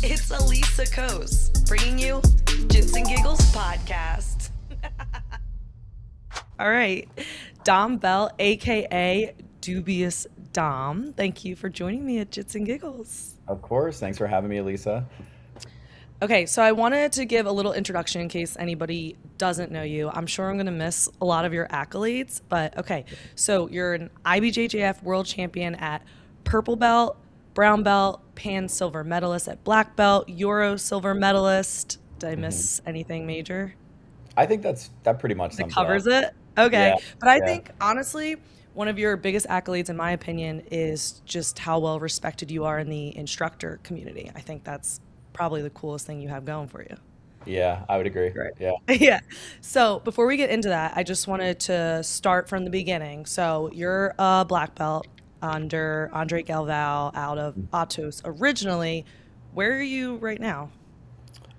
It's Elisa Kos bringing you Jits and Giggles podcast. All right, Dom Bell, aka Dubious Dom. Thank you for joining me at Jits and Giggles. Of course. Thanks for having me, Elisa. Okay, so I wanted to give a little introduction in case anybody doesn't know you. I'm sure I'm going to miss a lot of your accolades, but okay. So you're an IBJJF world champion at purple belt, brown belt, pan silver medalist at black belt, Euro silver medalist. Did I hmm miss anything major I think that pretty much that sums it up. covers it? Okay. Yeah, But I yeah, think honestly, one of your biggest accolades, in my opinion, is just how well respected you are in the instructor community. I think that's probably the coolest thing you have going for you. yeah. I would agree. Right. Yeah. Yeah. So before we get into that, I just wanted to start from the beginning. So you're a black belt under Andre Galvao out of Atos originally. Where are you right now?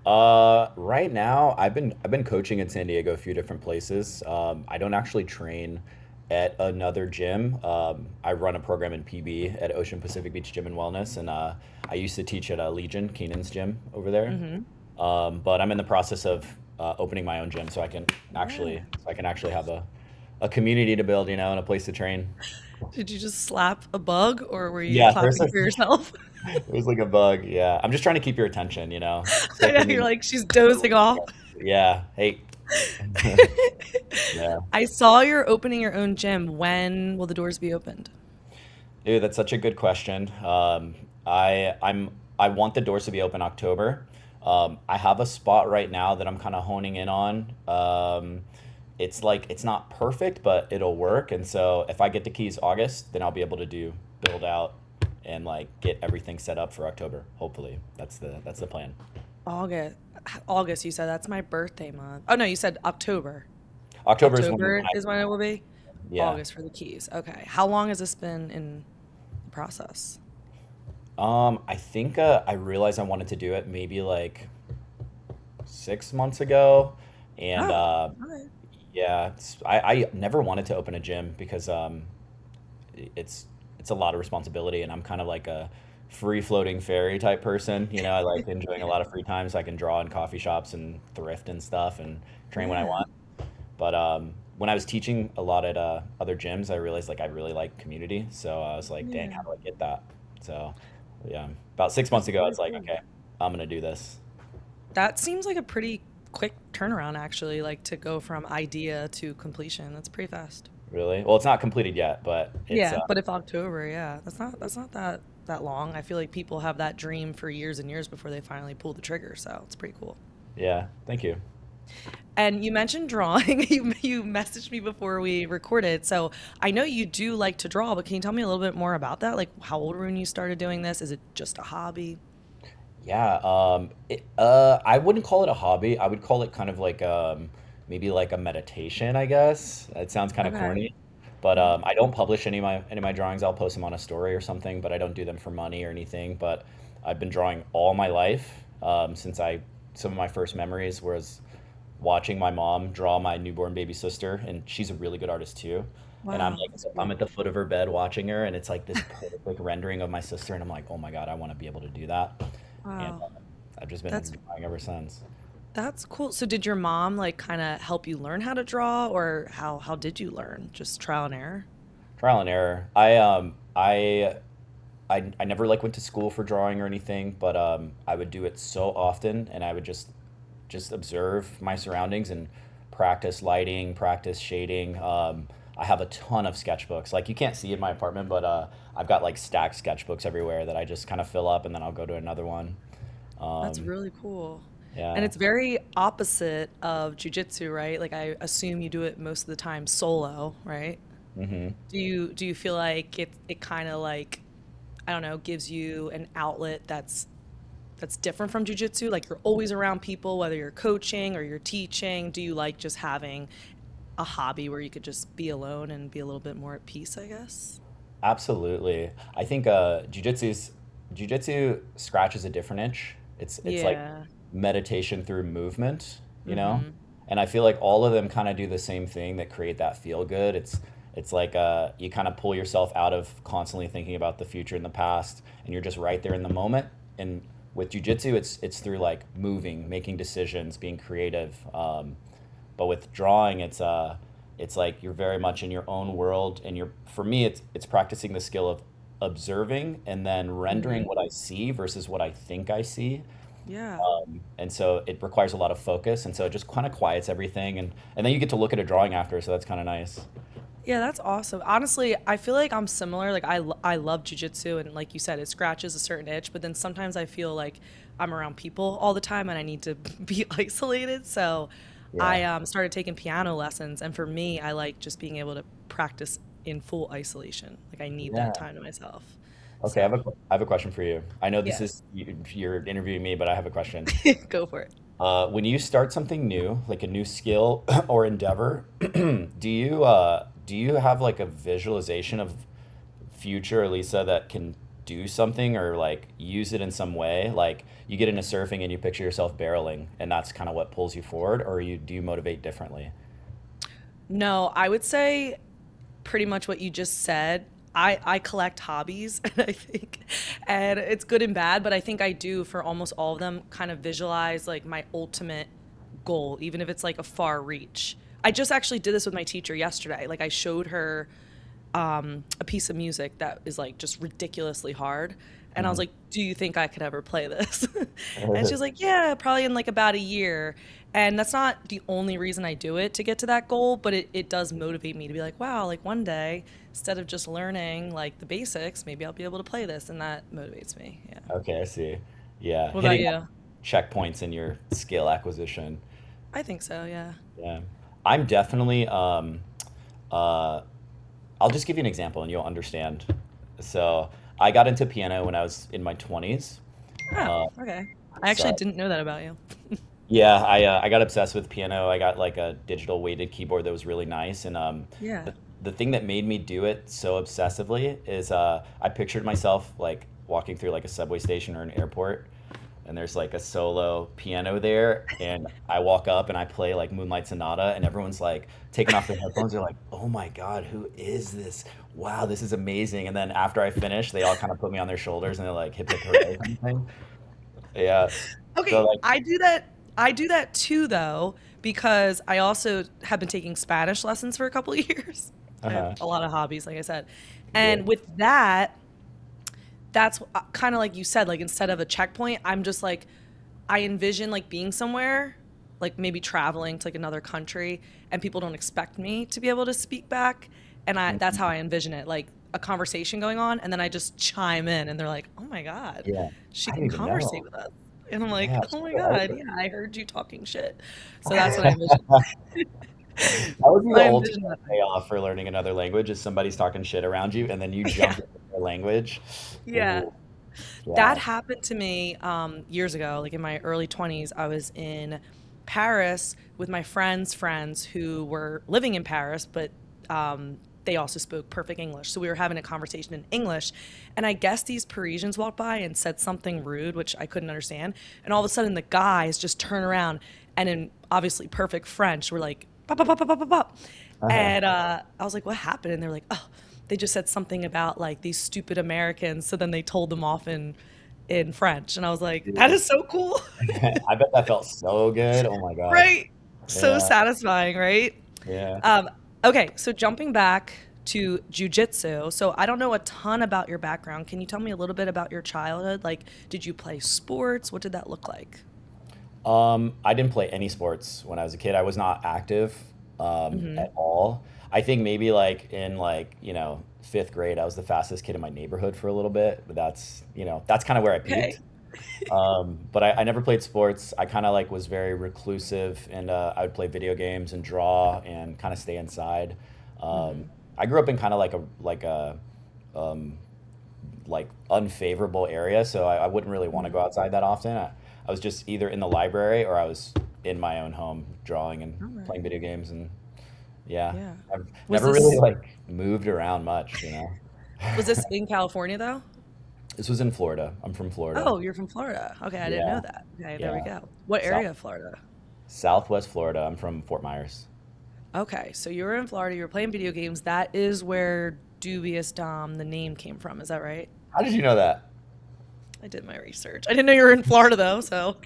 Right now, I've been coaching in San Diego a few different places. I don't actually train at another gym. I run a program in PB at Ocean Pacific Beach Gym and Wellness, and I used to teach at Legion, Keenan's gym over there. Hmm. But I'm in the process of opening my own gym, so Yeah. I can actually have a community to build, and a place to train. Did you just slap a bug or were you Yeah, there's clapping for yourself? it was like a bug. Yeah, I'm just trying to keep your attention. Social You're media. like, she's dozing off. Yeah. Hey. Yeah. I saw you're opening your own gym. When will the doors be opened? Dude, that's such a good question. I want the doors to be open October. I have a spot right now that I'm kind of honing in on. It's like it's not perfect, but it'll work. And so if I get the keys August, then I'll be able to do build out and like get everything set up for October. Hopefully, that's the plan. August. August, you said that's my birthday month. Oh no, you said October. October is October is when it will be. yeah. August for the keys. Okay. How long has this been in the process? I think I realized I wanted to do it maybe like 6 months ago, and Oh, okay. yeah, I never wanted to open a gym because it's it's a lot of responsibility, and I'm kind of like a free floating fairy type person. I like enjoying a lot of free time, so I can draw in coffee shops and thrift and stuff and train when I Yeah. want. But when I was teaching a lot at other gyms, I realized like I really like community. So I was like, dang, Yeah. how do I get that? So yeah, about 6 months That's ago, really it's like, cool. okay, I'm gonna do this. That seems like a pretty quick turnaround actually, like to go from idea to completion. That's pretty fast. Really? Well, it's not completed yet, but it's Yeah, but if October, yeah, that's not that long. I feel like people have that dream for years and years before they finally pull the trigger, so it's pretty cool. yeah. Thank you. And you mentioned drawing. You messaged me before we recorded. So I know you do like to draw, but can you tell me a little bit more about that? Like how old were you when you started doing this? Is it just a hobby? Yeah. I wouldn't call it a hobby. I would call it kind of like maybe like a meditation, I guess. It sounds kind of Okay. corny, but Yeah. I don't publish any of my drawings. I'll post them on a story or something, but I don't do them for money or anything. But I've been drawing all my life since I some of my first memories was watching my mom draw my newborn baby sister, and she's a really good artist too. And Wow, that's I'm cool. at the foot of her bed watching her, and it's like this perfect rendering of my sister, and I'm like, oh my God, I want to be able to do that. And Wow. I've just been That's drawing ever since. that's cool. So did your mom like kind of help you learn how to draw or how did you learn? Just trial and error? Trial and error. I never like went to school for drawing or anything, but I would do it so often, and I would just observe my surroundings and practice lighting, practice shading. I have a ton of sketchbooks. Like you can't see in my apartment, but I've got like stacked sketchbooks everywhere that I just kind of fill up, and then I'll go to another one. That's Um, really cool. And yeah. it's very opposite of jujitsu, right? Like I assume you do it most of the time solo, right? hmm Do you feel like it kind of like I don't know, gives you an outlet that's different from jujitsu? Like you're always around people, whether you're coaching or you're teaching. Do you like just having a hobby where you could just be alone and be a little bit more at peace, I guess? Absolutely. I think jujitsu scratches a different itch. It's like Yeah. meditation through movement, you know? Mm-hmm. And I feel like all of them kind of do the same thing that create that feel good. It's like you kind of pull yourself out of constantly thinking about the future and the past, and you're just right there in the moment. And with jujitsu, it's through like moving, making decisions, being creative. But with drawing, it's like you're very much in your own world, and you're for me, it's practicing the skill of observing and then rendering Hmm. what I see versus what I think I see. Yeah. And so it requires a lot of focus, and so it just kind of quiets everything, and then you get to look at a drawing after, so that's kind of nice. Yeah, that's awesome. Honestly, I feel like I'm similar. Like I love jujitsu, and like you said, it scratches a certain itch. But then sometimes I feel like I'm around people all the time, and I need to be isolated. So Yeah. I started taking piano lessons, and for me, I like just being able to practice in full isolation. Like I need that Yeah. time to myself. Okay, So I have a question for you. I know this yeah, is you're interviewing me, but I have a question. go for it. When you start something new, like a new skill or endeavor, do you have like a visualization of future Elisa that can do something or like use it in some way? Like you get into surfing and you picture yourself barreling, and that's kind of what pulls you forward, or you do you motivate differently? No, I would say pretty much what you just said. I collect hobbies and I think and it's good and bad, but I think I do for almost all of them kind of visualize like my ultimate goal, even if it's like a far reach. I just actually did this with my teacher yesterday. Like I showed her a piece of music that is like just ridiculously hard. And I was Mhm. like, "Do you think I could ever play this?" And she's like, "Yeah, probably in like about a year." And that's not the only reason I do it to get to that goal, but it does motivate me to be like, wow, like one day, instead of just learning like the basics, maybe I'll be able to play this. And that motivates me. Yeah. Okay, I see. Yeah, What about hitting up you? checkpoints in your skill acquisition. I think so. Yeah. Yeah. I'm definitely uh I'll just give you an example and you'll understand. So, I got into piano when I was in my 20s. Oh, Uh, okay. I actually so didn't know that about you. yeah, I got obsessed with piano. I got like a digital weighted keyboard that was really nice, and Yeah. the thing that made me do it so obsessively is I pictured myself like walking through like a subway station or an airport, and there's like a solo piano there, and I walk up and I play like Moonlight Sonata, and everyone's like taking off their headphones. They're like, "Oh my God, who is this? Wow, this is amazing!" And then after I finish, they all kind of put me on their shoulders and they're like, "Hip hip hooray!" kind of thing. Yeah. So Okay, like, I do that. I do that too, though, because I also have been taking Spanish lessons for a couple of years. I have uh-huh. a lot of hobbies, like I said. Yeah. And with that, that's kind of like you said, like instead of a checkpoint, I'm just like, I envision like being somewhere, like maybe traveling to like another country, and people don't expect me to be able to speak back. And that's how Mhm. I envision it, like a conversation going on, and then I just chime in, and they're like, oh my God, Yeah. she I can didn't even conversate know. with us. And I'm like, Yeah. oh my I God, didn't- yeah, I heard you talking shit. So that's what I envision. That would be the I ultimate envision that. payoff for learning another language is somebody's talking shit around you and then you Yeah. jump into their language. Yeah. Ooh, That yeah. happened to me years ago, like in my early 20s. I was in Paris with my friends who were living in Paris, but they also spoke perfect English. So we were having a conversation in English. And I guess these Parisians walked by and said something rude, which I couldn't understand. And all of a sudden, the guys just turn around and, in obviously perfect French, were like, "Pop, pop, pop, pop, pop, pop, pop." Uh-huh. And I was like, what happened? And they're like, oh, they just said something about like these stupid Americans. So then they told them off in French. And I was like, that Dude. is so cool. I bet that felt so good. Oh my gosh. Right. So Yeah. satisfying, right? Yeah. Um, okay, so jumping back to jujitsu. So I don't know a ton about your background. Can you tell me a little bit about your childhood? Like, did you play sports? What did that look like? I didn't play any sports when I was a kid. I was not active Hmm. at all. I think maybe like in like, fifth grade, I was the fastest kid in my neighborhood for a little bit, but that's kind of where I Okay. peaked. But I never played sports. I kind of like was very reclusive, and I would play video games and draw and kind of stay inside. Um, Hmm. I grew up in kind of um, like unfavorable area, so I wouldn't really want to Hmm. go outside that often. I was just either in the library or I was in my own home drawing and All right. playing video games, and yeah, Yeah. I've Was never really this like moved around much. was this in California though? This was in Florida. I'm from Florida. Oh, you're from Florida. Okay, I didn't know Yeah, that. Okay, there we yeah. go. What South area of Florida? Southwest Florida. I'm from Fort Myers. Okay, so you were in Florida, you were playing video games. That is where Dubious Dom, the name came from. Is that right? How did you know that? I did my research. I didn't know you were in Florida though, so.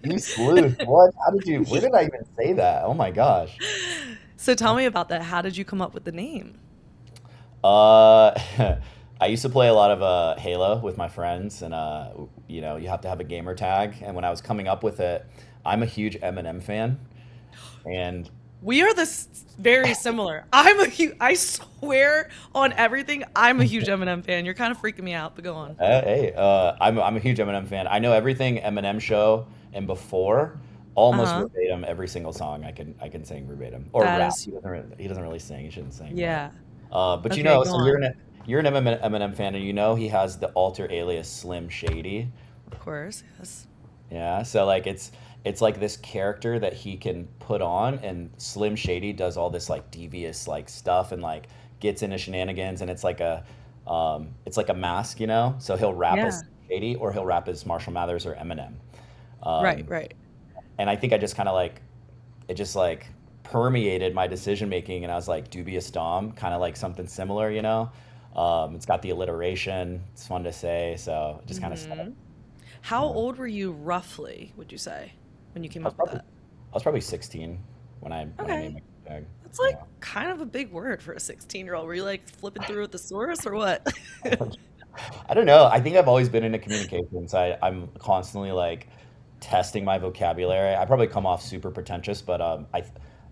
You sleuth. What? How did you? Where did I even say that? Oh my gosh. So tell me about that. How did you come up with the name? Uh, I used to play a lot of Halo with my friends, and you have to have a gamer tag. And when I was coming up with it, I'm a huge Eminem fan, and We are this very similar. I swear on everything, I'm a huge Eminem fan. You're kind of freaking me out, but go on. hey, I'm a huge Eminem fan. I know everything Eminem show and before, almost Uh-huh. verbatim every single song I can sing verbatim or That rap. is, He doesn't really sing. He shouldn't sing, but yeah. but Okay, go so on. you're an Eminem fan, and you know he has the alter alias Slim Shady. Of course, yes. Yeah, so like it's like this character that he can put on, and Slim Shady does all this like devious like stuff and like gets into shenanigans, and it's like a mask, you know. So he'll rap Yeah. as Shady, or he'll rap as Marshall Mathers or Eminem. Right, Um, right. and I think I just kind of like it just like permeated my decision making, and I was like Dubious Dom, kind of like something similar, you know. It's got the alliteration. It's fun to say, so it just kind of stuck. How Yeah. old were you roughly, would you say, when you came I was up with probably that? I was probably 16 when I made Okay. my tag. That's like Yeah. kind of a big word for a 16-year-old. Were you like flipping through a thesaurus or what? I don't know. I think I've always been into communications. I'm constantly like testing my vocabulary. I probably come off super pretentious, but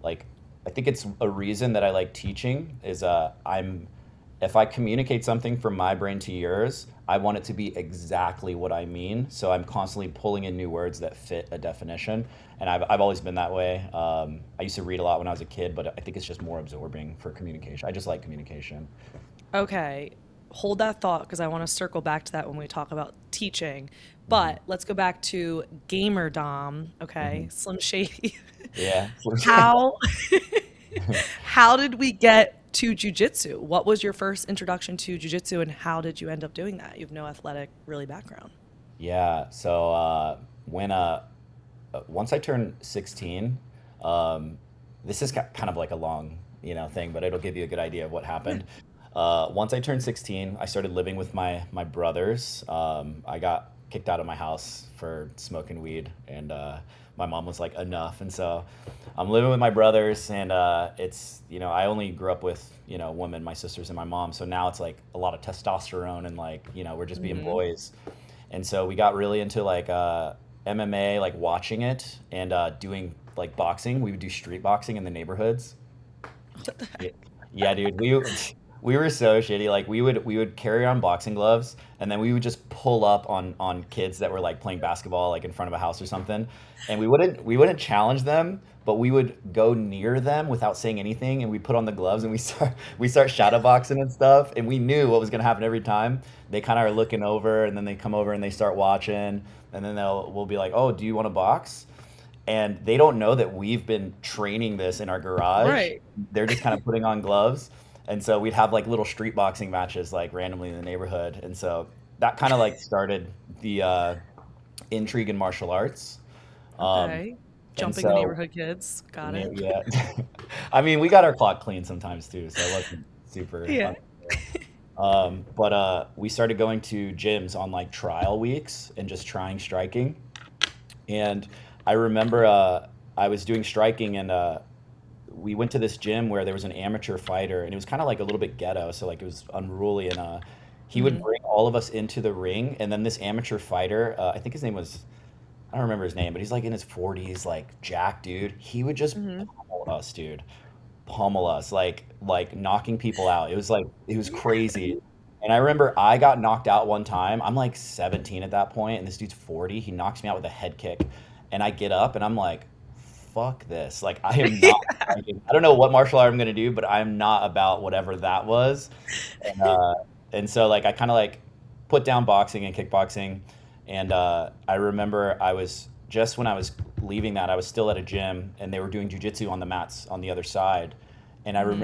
like I think it's a reason that I like teaching is I'm if I communicate something from my brain to yours, I want it to be exactly what I mean. So I'm constantly pulling in new words that fit a definition, and I've always been that way. I used to read a lot when I was a kid, but I think it's just more absorbing for communication. I just like communication. Okay, hold that thought because I want to circle back to that when we talk about teaching. Hmm. But let's go back to gamer Dom, okay? Hmm. Slim Shady. Yeah. How how did we get to jujitsu? What was your first introduction to jujitsu and how did you end up doing that? You have no athletic really background. Yeah. So when once I turned 16, um, this is kind of like a long, thing, but it'll give you a good idea of what Yeah. happened. Once I turned 16, I started living with my brothers. I got kicked out of my house for smoking weed, and my mom was like, enough. And so I'm living with my brothers, and I only grew up with, women, my sisters and my mom. So now it's like a lot of testosterone, and like, we're just being Hmm. boys. And so we got really into like MMA, like watching it and doing like boxing. We would do street boxing in the neighborhoods. What the Yeah, heck? yeah, dude. We were so shitty. Like we would carry on boxing gloves, and then we would just pull up on kids that were like playing basketball like in front of a house or something, and we wouldn't challenge them, but we would go near them without saying anything, and we put on the gloves and we start shadow boxing and stuff, and we knew what was gonna happen every time. They kind of are looking over, and then they come over and they start watching, and then we'll be like, "Oh, do you want to box?" And they don't know that we've been training this in our garage. Right. They're just kind of putting on gloves. And so we'd have like little street boxing matches like randomly in the neighborhood. And so that kind of like started the intrigue in martial arts. Um, Okay. and Jumping the so, neighborhood kids. Got yeah, it. yeah. I mean, we got our clock clean sometimes too, so it wasn't super Yeah. unfair. But we started going to gyms on like trial weeks and just trying striking. And I remember I was doing striking, and we went to this gym where there was an amateur fighter, and it was kind of like a little bit ghetto, so like it was unruly. And he would Hmm. bring all of us into the ring, and then this amateur fighter, I think his name was, I don't remember his name, but he's like in his 40s, like Jack, dude. He would just Hmm. pummel us, dude, pummel us, like knocking people out. It was crazy. And I remember I got knocked out one time. I'm like 17 at that point, and this dude's 40. He knocks me out with a head kick, and I get up, and I'm like, "Fuck this!" Like I am not. I don't know what martial art I'm gonna do, but I'm not about whatever that was. And so like I kind of like put down boxing and kickboxing, and I remember I was just when I was leaving that I was still at a gym, and they were doing jujitsu on the mats on the other side, and Hmm.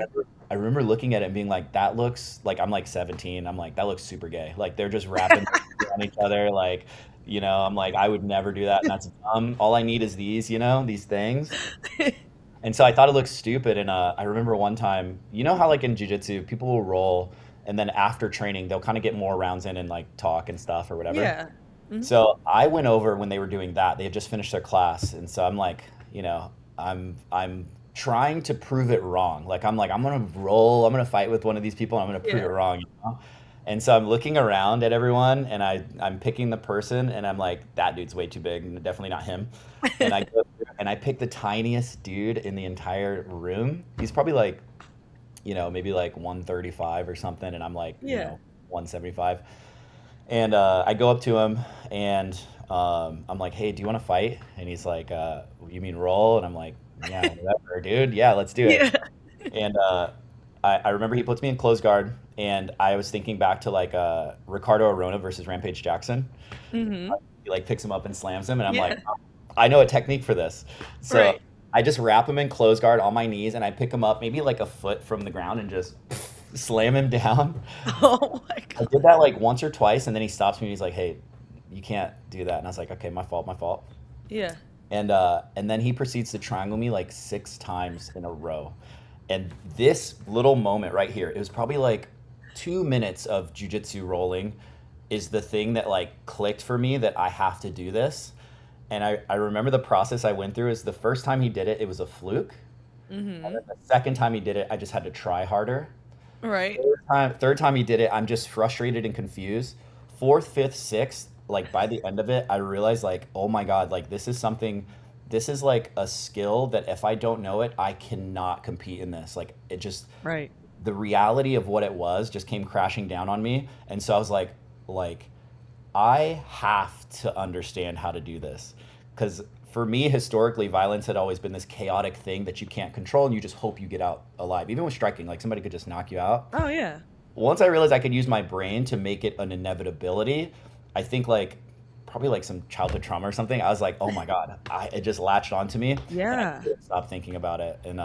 I remember looking at it and being like, that looks like, I'm like 17. I'm like, that looks super gay. Like they're just wrapping on each other, like. I'm like, I would never do that, and that's dumb. All I need is these things. And so I thought it looked stupid. And I remember one time, you know how like in jujitsu, people will roll, and then after training, they'll kind of get more rounds in and like talk and stuff or whatever. Yeah. Mhm. So I went over when they were doing that. They had just finished their class, and so I'm like, I'm trying to prove it wrong. Like I'm gonna roll. I'm gonna fight with one of these people. And I'm gonna prove it Yeah. wrong. And so I'm looking around at everyone, and I'm picking the person, and I'm like, that dude's way too big, and definitely not him. And I go through, and I pick the tiniest dude in the entire room. He's probably like, maybe like 135 or something, and I'm like, Yeah. 175. And I go up to him and I'm like, hey, do you want to fight? And he's like, you mean roll? And I'm like, yeah, whatever, dude. Yeah, let's do it. Yeah. And I remember he puts me in close guard, and I was thinking back to like Ricardo Arona versus Rampage Jackson. Mhm. He like picks him up and slams him, and I'm like, Yeah. "Oh, I know a technique for this. So Right. I just wrap him in close guard on my knees, and I pick him up maybe like a foot from the ground and just slam him down. Oh my I god. did that like once or twice, and then he stops me and he's like, "Hey, you can't do that." And I was like, "Okay, my fault, my fault." Yeah. And then he proceeds to triangle me like 6 times in a row. And this little moment right here, it was probably like 2 minutes of jujitsu rolling, is the thing that like clicked for me that I have to do this. And I remember the process I went through is the first time he did it, it was a fluke. And Mhm. then the second time he did it, I just had to try harder. Right. Third time he did it, I'm just frustrated and confused. Fourth, fifth, sixth, like by the end of it, I realized like, oh my God, like this is like a skill that if I don't know it, I cannot compete in this. Like it just, Right. the reality of what it was just came crashing down on me. And so I was like, I have to understand how to do this. Because for me, historically, violence had always been this chaotic thing that you can't control and you just hope you get out alive. Even with striking, like somebody could just knock you out. Oh yeah. Once I realized I could use my brain to make it an inevitability, I think like probably like some childhood trauma or something. I was like, oh my God, it just latched onto me and I Yeah. couldn't stop thinking about it. And,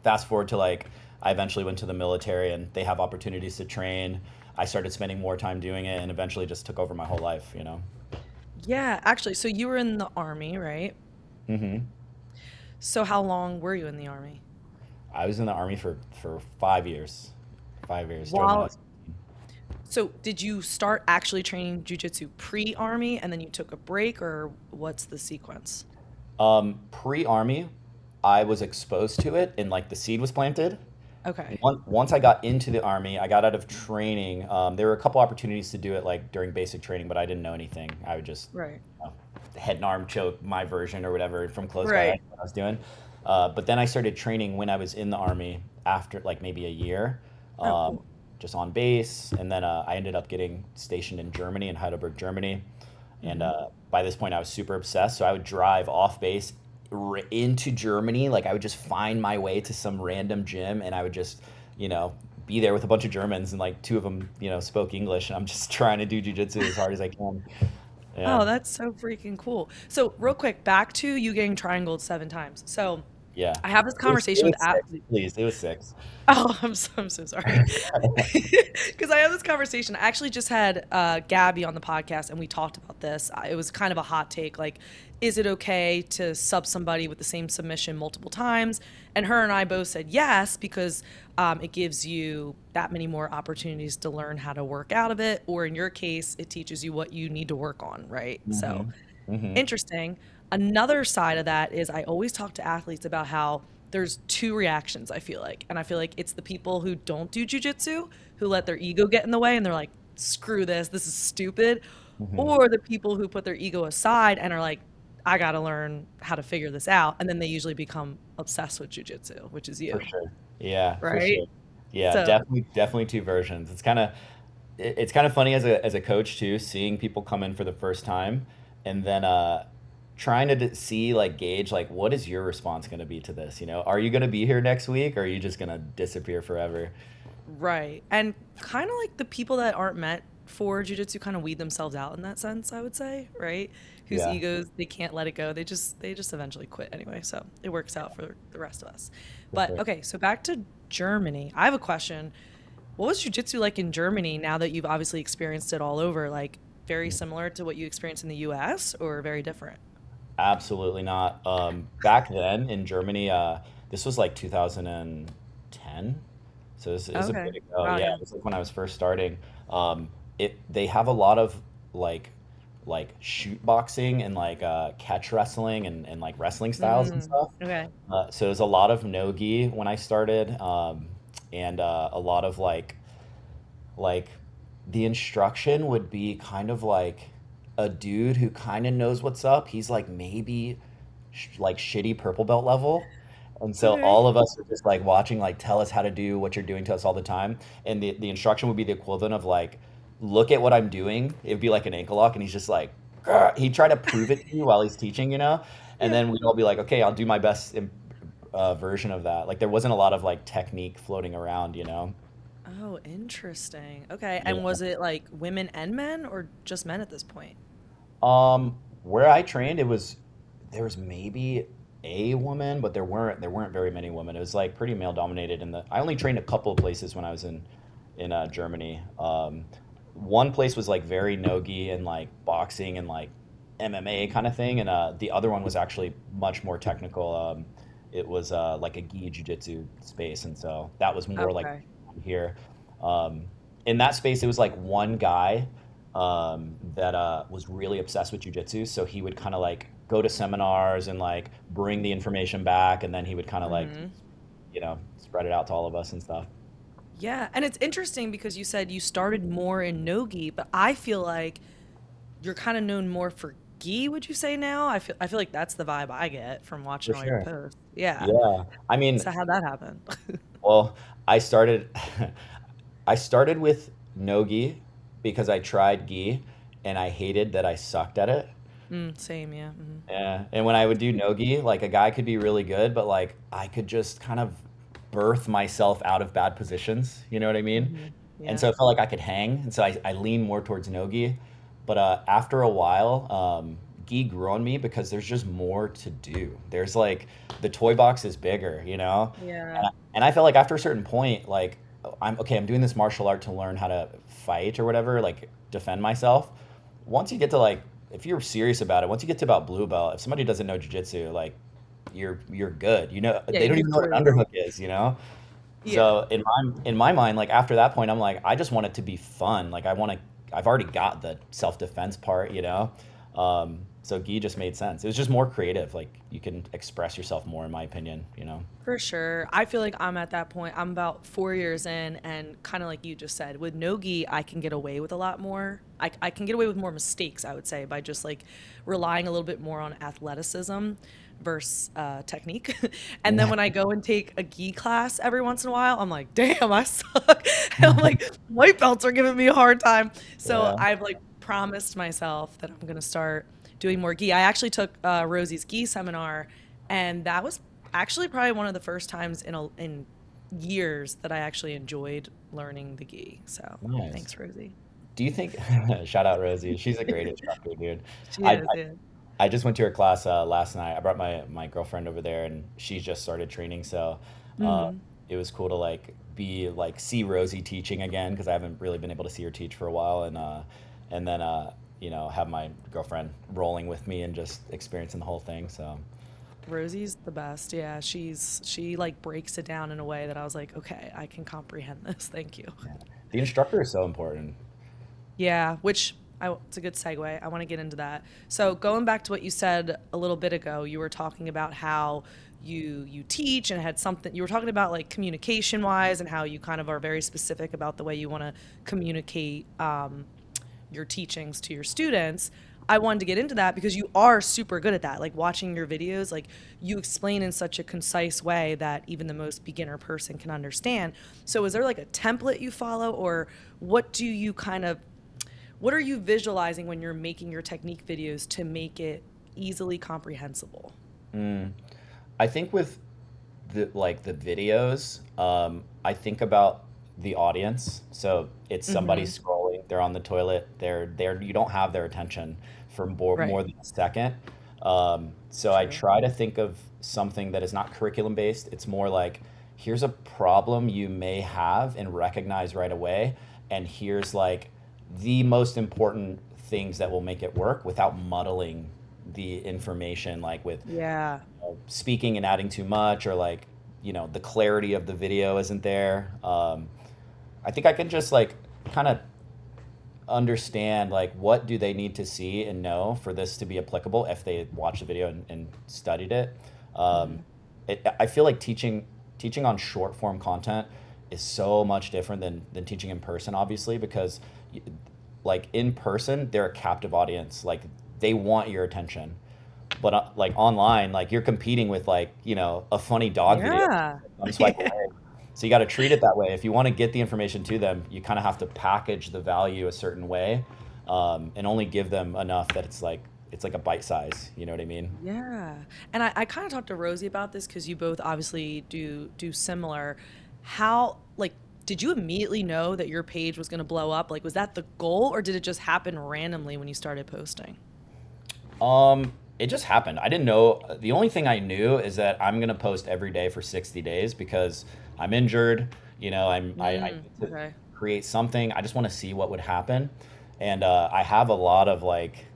fast forward to like, I eventually went to the military and they have opportunities to train. I started spending more time doing it and eventually just took over my whole life. Yeah, actually, so you were in the army, right? Hmm. So how long were you in the army? I was in the army for 5 years. 5 years. Joined when I While was. so did you start actually training jujitsu pre-army and then you took a break, or what's the sequence? Pre-army, I was exposed to it and like the seed was planted. Okay. Once I got into the army, I got out of training. There were a couple opportunities to do it like during basic training, but I didn't know anything. I would just Right. head and arm choke my version or whatever from close guard. I Right. knew what I was doing. But then I started training when I was in the army after like maybe a year, Oh, um, cool. just on base. And then I ended up getting stationed in Germany, in Heidelberg, Germany. And Hmm. by this point, I was super obsessed. So I would drive off base into Germany. Like I would just find my way to some random gym, and I would just, you know, be there with a bunch of Germans, and like two of them, spoke English, and I'm just trying to do jujitsu as hard as I can. Yeah, Oh, that's so freaking cool. So, real quick, back to you getting triangled 7 times. So, yeah. I have this It conversation with was six, athletes. please. It was six. Oh, I'm so sorry. Because I have this conversation. I actually just had Gabby on the podcast, and we talked about this. It was kind of a hot take, like, is it okay to sub somebody with the same submission multiple times? And her and I both said yes, because it gives you that many more opportunities to learn how to work out of it, or in your case, it teaches you what you need to work on, right? So Mm-hmm. Mm-hmm. interesting. Another side of that is I always talk to athletes about how there's two reactions, I feel like. And I feel like it's the people who don't do jujitsu, who let their ego get in the way and they're like, screw this is stupid. Mm-hmm. Or the people who put their ego aside and are like, I got to learn how to figure this out. And then they usually become obsessed with jujitsu, which is For you, sure. Yeah, for right? sure. Yeah, So, definitely two versions. It's kind of funny as a coach too, seeing people come in for the first time and then trying to see like gauge like what is your response going to be to this? Are you going to be here next week or are you just going to disappear forever? right. And kind of like the people that aren't meant for jujitsu kind of weed themselves out in that sense, I would say, right? Whose Yeah, egos they can't let it go. They just eventually quit anyway. So it works out for the rest of us. for But sure. okay, so back to Germany. I have a question. What was jujitsu like in Germany now that you've obviously experienced it all over? Like very similar to what you experienced in the US or very different? Absolutely not. Back then in Germany, this was like 2010, so it was a Okay. bit ago. Wow, Yeah, yeah. it was like when I was first starting. They have a lot of like shoot boxing and catch wrestling and like wrestling styles and Mm, stuff. okay. So there's a lot of no gi when I started, and a lot of like the instruction would be kind of like a dude who kind of knows what's up. He's like maybe like shitty purple belt level. And so Okay. all of us are just like watching, like, tell us how to do what you're doing to us all the time. And the instruction would be the equivalent of like, look at what I'm doing. It would be like an ankle lock, and he's just like, "Grr." He'd try to prove it to you while he's teaching, you know? And Yeah. then we'd all be like, okay, I'll do my best version of that. Like there wasn't a lot of like technique floating around, you know? Oh, interesting. Okay. And Yeah. was it like women and men or just men at this point? Where I trained, there was maybe a woman, but there weren't very many women. It was like pretty male dominated. I only trained a couple of places when I was in Germany. One place was like very no-gi and like boxing and like MMA kind of thing, and the other one was actually much more technical. It was like a gi jiu-jitsu space, and so that was more like Okay. here. Um, in that space, it was like one guy that was really obsessed with jujitsu. So he would kind of like go to seminars and like bring the information back, and then he would kind of like, Hmm. spread it out to all of us and stuff. Yeah. And it's interesting because you said you started more in no-gi, but I feel like you're kind of known more for gi, would you say now? I feel like that's the vibe I get from For watching all your sure. posts. Yeah. Yeah. I mean, So how'd that happen? well, I started I started with no gi because I tried gi and I hated that I sucked at it. Same, yeah. Hmm. Yeah, and when I would do nogi, like a guy could be really good, but like I could just kind of birth myself out of bad positions. You know what I mean? Hmm. And Yeah. so it felt like I could hang, and so I lean more towards nogi. But after a while, gi grew on me because there's just more to do. There's like the toy box is bigger, you know, Yeah. and I felt like after a certain point, like I'm okay. I'm doing this martial art to learn how to fight or whatever, like defend myself. Once you get to like, if you're serious about it, once you get to about blue belt, if somebody doesn't know jujitsu, like you're good. You know, Yeah, they don't you've even know what cleared an the bar. underhook is. You know, Yeah. so in my mind, like after that point, I'm like, I just want it to be fun. Like I want to. I've already got the self defense part. You know, so gi just made sense. It was just more creative. Like you can express yourself more, in my opinion. You know. For sure. I feel like I'm at that point. I'm about 4 years in, and kind of like you just said, with Nogi, I can get away with a lot more. I can get away with more mistakes, I would say, by just like relying a little bit more on athleticism versus technique. And then Yeah. when I go and take a gi class every once in a while, I'm like, damn, I suck. And I'm like, white belts are giving me a hard time. So Yeah. I've like promised myself that I'm going to start doing more gi. I actually took Rosie's gi seminar, and that was actually probably one of the first times in years that I actually enjoyed learning the gi. So Nice. thanks, Rosie. Do you think? Shout out Rosie. She's a great instructor, dude. She I, is, yeah. I just went to her class last night. I brought my girlfriend over there, and she just started training. So Hmm. it was cool to like be like see Rosie teaching again because I haven't really been able to see her teach for a while, and then have my girlfriend rolling with me and just experiencing the whole thing. So Rosie's the best. Yeah, she like breaks it down in a way that I was like, okay, I can comprehend this. Thank you. yeah. The instructor is so important. Yeah, which it's a good segue. I want to get into that. So going back to what you said a little bit ago, you were talking about how you teach and had something you were talking about like communication wise and how you kind of are very specific about the way you want to communicate your teachings to your students. I wanted to get into that because you are super good at that. Like watching your videos, like you explain in such a concise way that even the most beginner person can understand. So is there like a template you follow, or what do you kind of what are you visualizing when you're making your technique videos to make it easily comprehensible? Mm. I think with the videos, I think about the audience. So it's somebody Mhm. scrolling, they're on the toilet, you don't have their attention for Right. more than a second. So I True. try to think of something that is not curriculum based. It's more like, here's a problem you may have and recognize right away, and here's like the most important things that will make it work without muddling the information, like with Yeah. speaking and adding too much, or like the clarity of the video isn't there. I think I can just like kind of understand like what do they need to see and know for this to be applicable if they watched the video and studied it. Um, Hmm. I feel like teaching on short form content is so much different than teaching in person, obviously, because y- like in person they're a captive audience. Like they want your attention, but like online, like you're competing with like a funny dog video. Yeah. I'm swipe away. So you got to treat it that way. If you want to get the information to them, you kind of have to package the value a certain way, and only give them enough that it's like a bite size. You know what I mean? Yeah. And I kind of talked to Rosie about this because you both obviously do similar. How, like, did you immediately know that your page was going to blow up? Like, was that the goal, or did it just happen randomly when you started posting? It just happened. I didn't know. The only thing I knew is that I'm gonna post every day for 60 days because I'm injured. I Mm, need to okay. create something. I just want to see what would happen, and I have a lot of like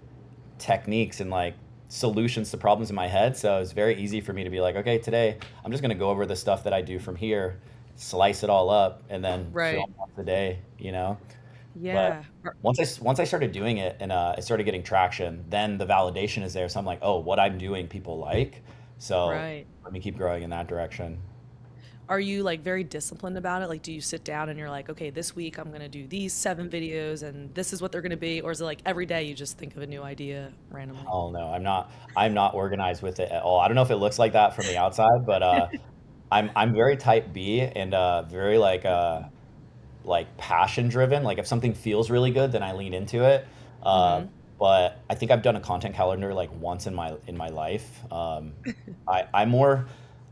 techniques and like solutions to problems in my head. So it's very easy for me to be like, okay, today I'm just gonna go over the stuff that I do from here, slice it all up, and then Right. film off the day. But Yeah. once I started doing it and I started getting traction, then the validation is there. So I'm like, oh, what I'm doing, people like. So Right. let me keep growing in that direction. Are you like very disciplined about it? Like, do you sit down and you're like, okay, this week I'm gonna do these 7 videos and this is what they're gonna be? Or is it like every day you just think of a new idea randomly? Oh no, I'm not organized with it at all. I don't know if it looks like that from the outside, but I'm very type B and very like passion driven. Like if something feels really good, then I lean into it. Uh, Mm-hmm. but I think I've done a content calendar like once in my life. I'm more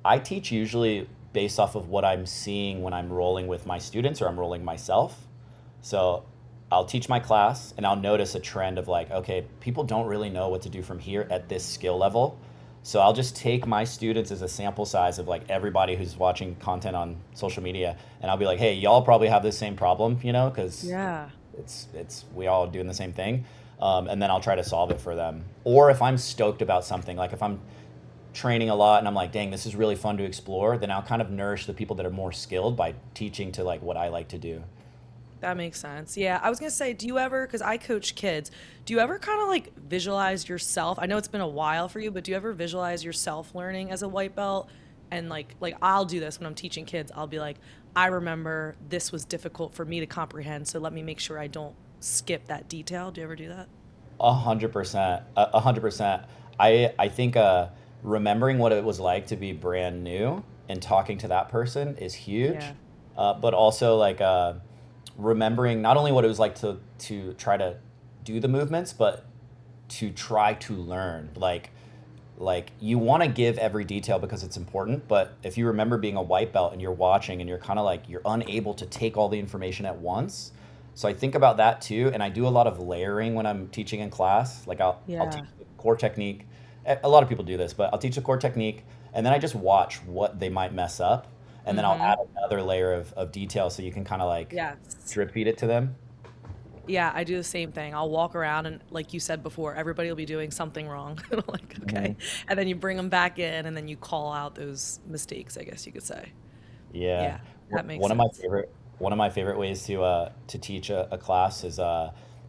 I teach usually based off of what I'm seeing when I'm rolling with my students or I'm rolling myself. So I'll teach my class and I'll notice a trend of like, okay, people don't really know what to do from here at this skill level. So I'll just take my students as a sample size of like everybody who's watching content on social media, and I'll be like, hey, y'all probably have this same problem, because Yeah. it's we all doing the same thing, and then I'll try to solve it for them. Or if I'm stoked about something, like if I'm training a lot and I'm like, dang, this is really fun to explore, then I'll kind of nourish the people that are more skilled by teaching to like what I like to do. That makes sense. Yeah, I was gonna say, do you ever, because I coach kids, do you ever kind of like visualize yourself? I know it's been a while for you, but do you ever visualize yourself learning as a white belt? And like I'll do this when I'm teaching kids. I'll be like, I remember this was difficult for me to comprehend, so let me make sure I don't skip that detail. Do you ever do that? 100%. 100%. I think remembering what it was like to be brand new and talking to that person is huge. Yeah. But also like remembering not only what it was like to try to do the movements, but to try to learn. Like you want to give every detail because it's important, but if you remember being a white belt and you're watching and you're kind of like you're unable to take all the information at once. So I think about that too, and I do a lot of layering when I'm teaching in class. Like I'll teach Yeah. the core technique. A lot of people do this, but I'll teach the core technique and then I just watch what they might mess up, and then I'll Mm-hmm. add another layer of detail so you can kind of like Yes. drip feed it to them. Yeah, I do the same thing. I'll walk around and, like you said before, everybody will be doing something wrong. And I'm like, okay. And then you bring them back in and then you call out those mistakes, I guess you could say. Yeah. Yeah, that makes One of my sense. favorite ways to teach a class is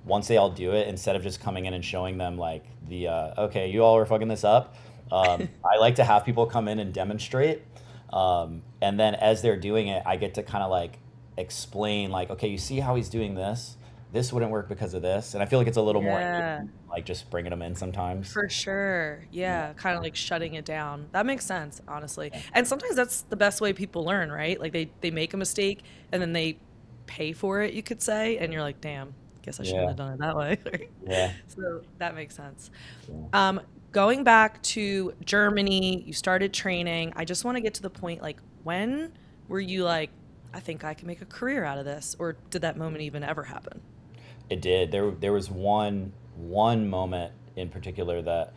once they all do it, instead of just coming in and showing them like the okay, you all are fucking this up. I like to have people come in and demonstrate, and then as they're doing it, I get to kind of like explain like, okay, you see how he's doing this. This wouldn't work because of this, and I feel like it's a little more Yeah, engaging, like just bringing them in sometimes. for sure. Yeah. Yeah, kind of like shutting it down. That makes sense, honestly. And sometimes that's the best way people learn, right? Like they make a mistake and then they pay for it, you could say, and you're like, damn, guess I shouldn't Yeah. have done it that way. Right? Yeah. So that makes sense. Yeah. Um, Going back to Germany, you started training. I just want to get to the point, like, when were you like, I think I can make a career out of this? Or did that moment even ever happen? It did. There was one moment in particular that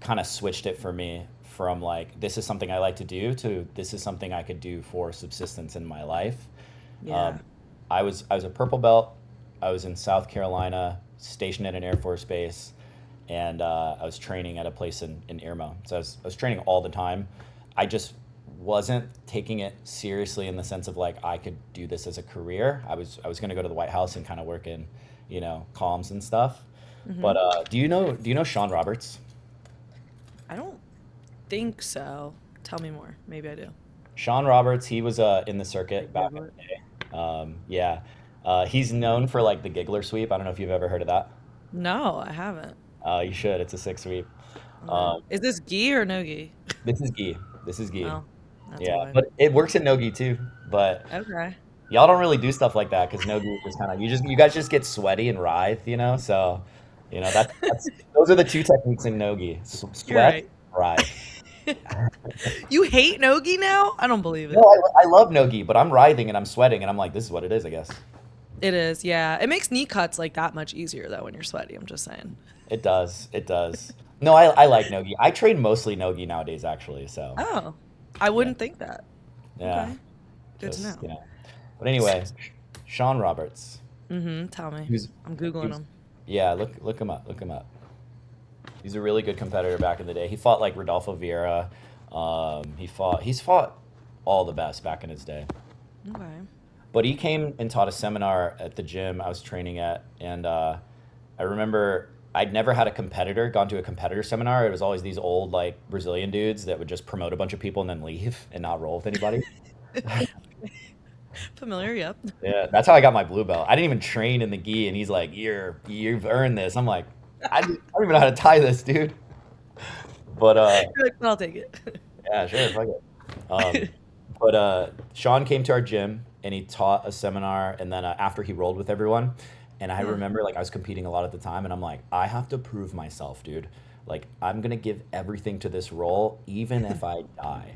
kind of switched it for me from like this is something I like to do to this is something I could do for subsistence in my life. Yeah. Um, I was a purple belt. I was in South Carolina, stationed at an Air Force base, and I was training at a place in Irmo. So I was training all the time. I just wasn't taking it seriously in the sense of like I could do this as a career. I was going to go to the White House and kind of work in calms and stuff. But do you know Sean Roberts? I don't think so. Tell me more. Maybe I do. Sean Roberts, he was in the I circuit back in Google it. the day. Yeah. He's known for like the giggler sweep. I don't know if you've ever heard of that. No, I haven't. You should. It's a six sweep. Okay. Um, Is this gi or no gi? this is gi. This is gi. Oh, that's Yeah, why. but it works in nogi too. But Okay. y'all don't really do stuff like that because nogi is just kind of you guys just get sweaty and writhe. So, that's those are the two techniques in nogi: You're sweat, right. writhe. You hate no gi now? I don't believe No, it. I love nogi, but I'm writhing and I'm sweating and I'm like, this is what it is, I guess. It is, yeah. It makes knee cuts like that much easier though when you're sweaty. I'm just saying. It does. It does. No, I like nogi. I train mostly nogi nowadays, actually. So Oh, I yeah, wouldn't think that. yeah. Okay, good to Just know. But anyway, Sean Roberts. Tell me. He was, I'm he googling was, him. yeah. Look him up. Look him up. He's a really good competitor back in the day. He fought like Rodolfo Vieira. He's fought all the best back in his day. Okay. But he came and taught a seminar at the gym I was training at, and I remember I'd never had a competitor gone to a competitor seminar. It was always these old like Brazilian dudes that would just promote a bunch of people and then leave and not roll with anybody. Familiar, yep. Yeah, that's how I got my blue belt. I didn't even train in the gi, and he's like, "You've earned this." I'm like, I don't even know how to tie this, dude. But You're like, I'll take it. yeah, sure, fuck it. Um, but Sean came to our gym and he taught a seminar, and then after he rolled with everyone, and I Yeah. remember like I was competing a lot at the time, and I'm like, I have to prove myself, dude. Like I'm gonna give everything to this role, even if I die.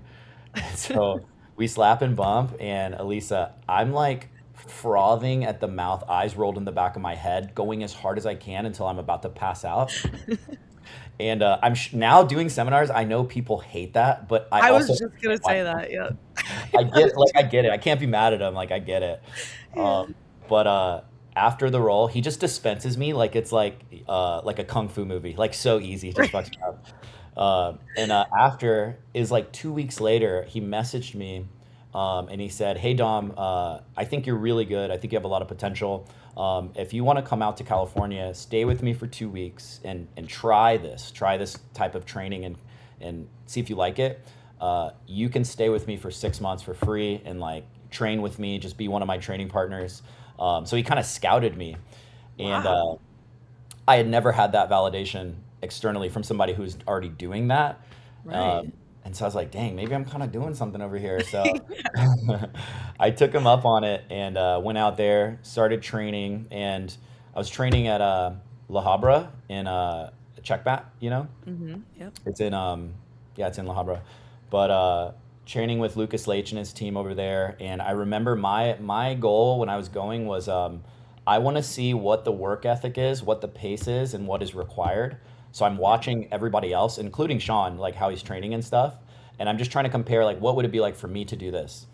And so we slap and bump, and Elisa, I'm like frothing at the mouth, eyes rolled in the back of my head, going as hard as I can until I'm about to pass out. And now doing seminars. I know people hate that, but I I also was just gonna say that. Yeah. I get it. Like I get it. I can't be mad at him. Like I get it. Yeah. But after the role, he just dispenses me like it's like a kung fu movie. Like so easy. Just fucks me up. And after is like 2 weeks later, he messaged me, and he said, "Hey Dom, I think you're really good. I think you have a lot of potential. If you want to come out to California, stay with me for 2 weeks and try this type of training and see if you like it. You can stay with me for 6 months for free and like train with me. Just be one of my training partners." So he kind of scouted me, and Wow. I had never had that validation externally from somebody who's already doing that. Right. And so I was like, dang, maybe I'm kind of doing something over here. So I took him up on it and went out there, started training. And I was training at La Habra in Checkbat. Yep. It's in, yeah, it's in La Habra. But training with Lucas Leitch and his team over there. And I remember my goal when I was going was I want to see what the work ethic is, what the pace is, and what is required. So I'm Yeah. watching everybody else, including Sean, like how he's training and stuff. And I'm just trying to compare, like, what would it be like for me to do this?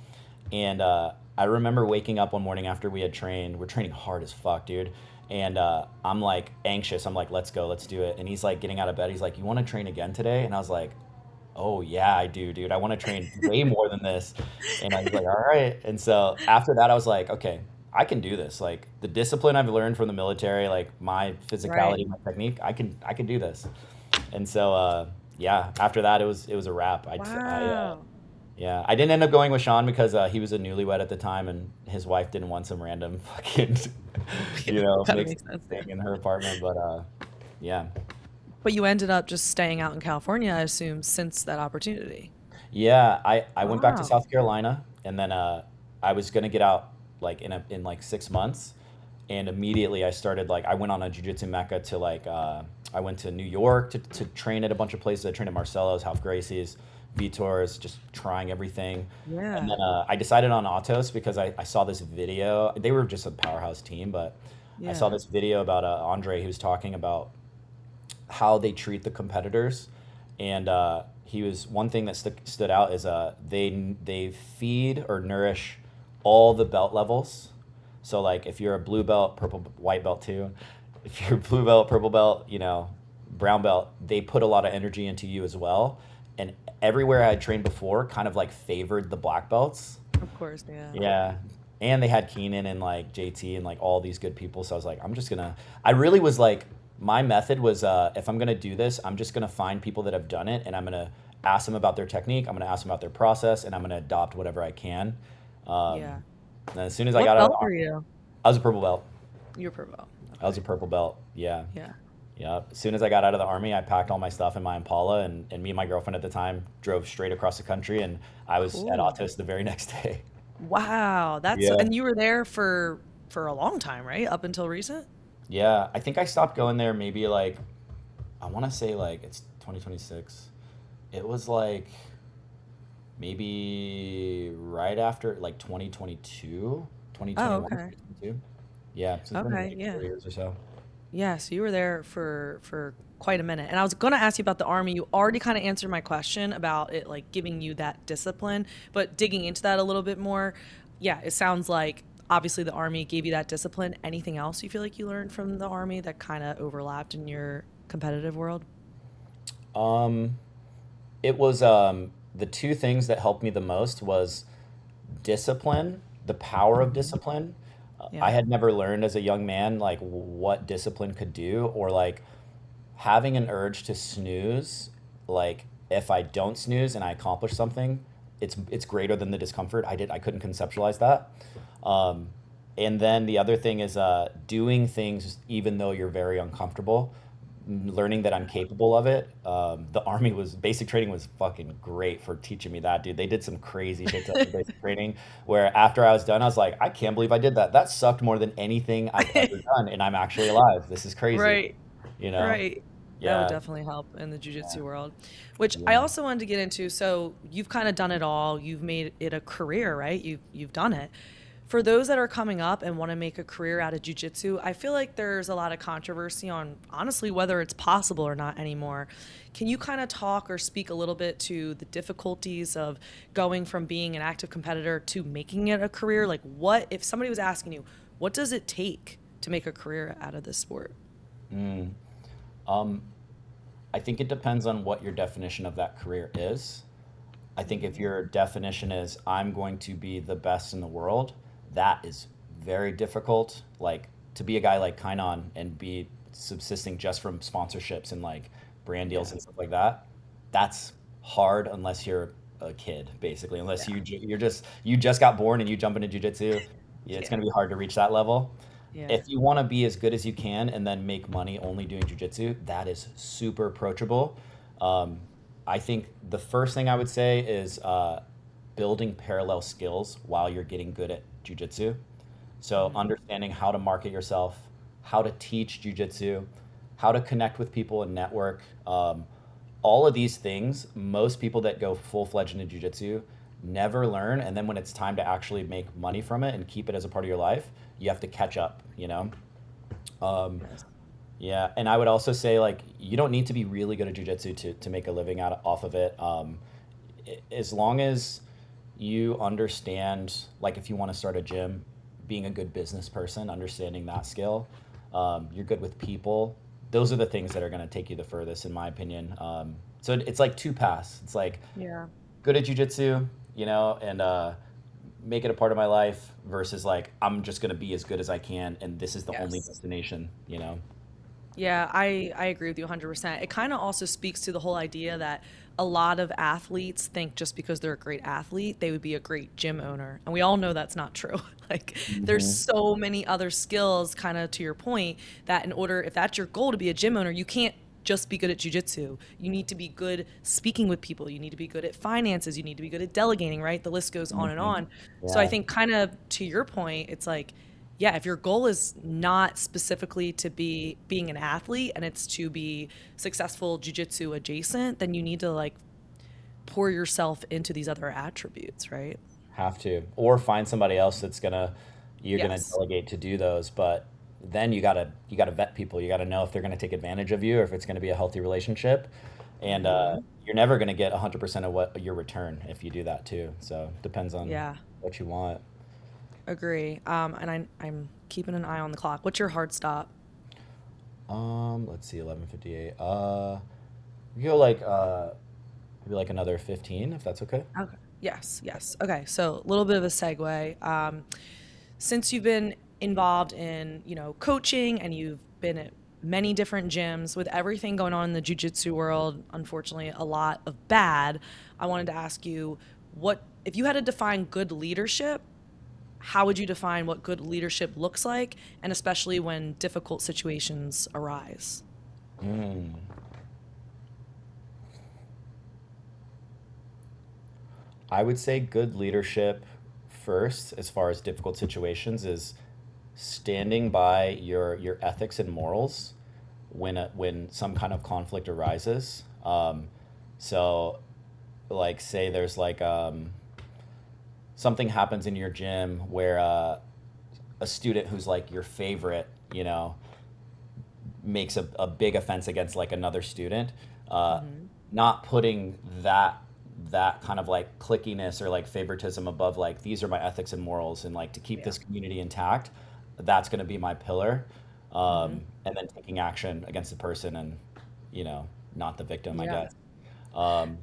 And I remember waking up one morning after we had trained. We're training hard as fuck, dude. And I'm like anxious. I'm like, let's go, let's do it. And he's like getting out of bed. He's like, you want to train again today? And I was like, oh yeah, I do, dude. I want to train way more than this. And I was like, all right. And so after that, I was like, okay, I can do this. Like the discipline I've learned from the military, like my Right. physicality, my technique, I can do this. And so yeah, after that, it was a wrap. Wow. Yeah, I didn't end up going with Sean because he was a newlywed at the time, and his wife didn't want some random fucking, Kind of mixed makes sense. thing in her apartment. But yeah, But you ended up just staying out in California, I assume, since that opportunity. yeah. I went back to Wow. South Carolina, and then I was gonna get out like in like 6 months, and immediately I started like I went on a jiu-jitsu mecca to like I went to New York to train at a bunch of places. I trained at Marcelo's, Half Gracie's, Vitor's, just trying everything. And Yeah. then I decided on Autos because I saw this video. They were just a powerhouse team, but I saw Yeah. this video about Andre who was talking about how they treat the competitors, and he was one thing that stood out is they feed or nourish all the belt levels. So like if you're a blue belt, purple, white belt too, if you're blue belt, purple belt, brown belt, they put a lot of energy into you as well. And everywhere I had trained before kind of like favored the black belts. Of course. Yeah. Yeah. and they had Keenan and like JT and like all these good people. So I was like, I'm just gonna. I really was like, my method was, if I'm gonna do this, I'm just gonna find people that have done it, and I'm gonna ask them about their technique. I'm gonna ask them about their process, and I'm gonna adopt whatever I can. Um, Yeah. and as soon as I What got out of the belt were army, you? I was a purple belt. You're purple. I was a Okay. purple belt. Yeah. Yeah. Yeah. As soon as I got out of the army, I packed all my stuff in my Impala, and me and my girlfriend at the time drove straight across the country, and I was at Cool. Autos the very next day. Wow. That's Yeah. and you were there for a long time, right? Up until recent? Yeah. I think I stopped going there maybe like, I want to say like it's 2026. It was like maybe right after like 2022, Oh, 2021, okay. 2022. Yeah. So it's been Okay, like yeah. 4 years or so. Yeah, so you were there for quite a minute. And I was going to ask you about the army. You already kind of answered my question about it like giving you that discipline, but digging into that a little bit more, yeah, it sounds like obviously the army gave you that discipline. Anything else you feel like you learned from the army that kind of overlapped in your competitive world? Um, it was the two things that helped me the most was discipline, the power of Hmm. discipline. I Yeah. had never learned as a young man like what discipline could do, or like having an urge to snooze. Like if I don't snooze and I accomplish something, it's greater than the discomfort. I couldn't conceptualize that. Um, and then the other thing is doing things even though you're very uncomfortable, learning that I'm capable of it. The army was basic training was fucking great for teaching me that, dude. They did some crazy shit to us in basic training where after I was done, I was like, I can't believe I did that. That sucked more than anything I've ever done, and I'm actually alive. This is crazy, Right. you know? Right. That would Yeah, definitely help in the yeah, jujitsu world, which I yeah. also wanted to get into. So you've kind of done it all. You've made it a career, right? You've done it. For those that are coming up and want to make a career out of jujitsu, I feel like there's a lot of controversy on honestly whether it's possible or not anymore. Can you kind of talk or speak a little bit to the difficulties of going from being an active competitor to making it a career? Like, what if somebody was asking you, what does it take to make a career out of this sport? Mm. Um, I think it depends on what your definition of that career is. I think if Hmm. your definition is I'm going to be the best in the world, that is very difficult. Like to be a guy like Kainon and be subsisting just from sponsorships and like brand deals Yeah. and stuff like that, that's hard unless you're a kid, basically. Unless Yeah. you just got born and you jump into jujitsu, yeah, it's Yeah. gonna be hard to reach that level. Yeah. If you want to be as good as you can and then make money only doing jujitsu, that is super approachable. Um, I think the first thing I would say is building parallel skills while you're getting good at jujitsu. So Hmm. understanding how to market yourself, how to teach jujitsu, how to connect with people and network. All of these things, most people that go full fledged into jujitsu never learn. And then when it's time to actually make money from it and keep it as a part of your life, you have to catch up, you know? Um, Yes. yeah, and I would also say like you don't need to be really good at jujitsu to make a living off of it. As long as you understand, like if you want to start a gym, being a good business person, understanding that skill, you're good with people. Those are the things that are going to take you the furthest, in my opinion. So it's like two paths. It's like Yeah. good at jujitsu, and make it a part of my life versus like I'm just going to be as good as I can, and this is the only Yes. destination. Yeah, I agree with you 100%. It kind of also speaks to the whole idea that a lot of athletes think just because they're a great athlete, they would be a great gym owner. And we all know that's not true. Like, there's Hmm. so many other skills, kind of to your point, that in order, if that's your goal to be a gym owner, you can't just be good at jujitsu. You need to be good speaking with people. You need to be good at finances. You need to be good at delegating, right? The list goes on and Hmm. on. So I Yeah, think, kind of to your point, it's like, yeah, if your goal is not specifically to be being an athlete and it's to be successful jujitsu adjacent, then you need to like pour yourself into these other attributes, right? have to, or find somebody else that's gonna you're gonna Yes. delegate to do those. But then you gotta vet people. You gotta know if they're gonna take advantage of you or if it's gonna be a healthy relationship. And Hmm. you're never gonna get 100% of what your return if you do that too. So depends on Yeah, what you want. agree. And I'm keeping an eye on the clock. What's your hard stop? Let's see, 11:58. We go like maybe like another 15 if that's okay. Okay. Yes, yes. Okay, so a little bit of a segue. since you've been involved in, coaching and you've been at many different gyms with everything going on in the jiu-jitsu world, unfortunately a lot of bad, I wanted to ask you, what if you had to define good leadership, how would you define what good leadership looks like, and especially when difficult situations arise? Mm. I would say good leadership first, as far as difficult situations, is standing by your ethics and morals when some kind of conflict arises. So, like, say there's like something happens in your gym where a student who's like your favorite, makes a big offense against like another student, uh, Hmm. not putting that kind of like clickiness or like favoritism above like these are my ethics and morals and like to keep Yeah. this community intact, that's going to be my pillar. Hmm. And then taking action against the person and you know not the victim, I Yeah. guess. um,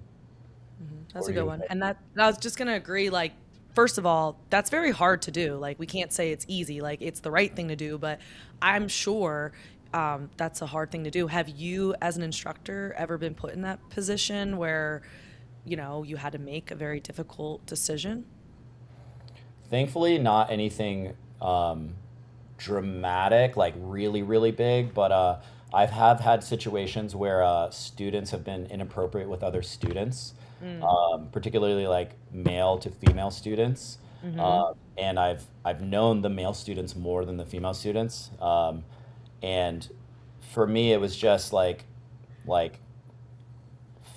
That's what a are you good gonna one. say? And I was just gonna agree, like, first of all, that's very hard to do. Like, we can't say it's easy, like it's the right thing to do, but I'm sure that's a hard thing to do. Have you, as an instructor, ever been put in that position where, you had to make a very difficult decision? Thankfully not anything dramatic, like really, really big, but I've have had situations where students have been inappropriate with other students, Mm. particularly like male to female students. Mm-hmm. And I've known the male students more than the female students. And for me, it was just like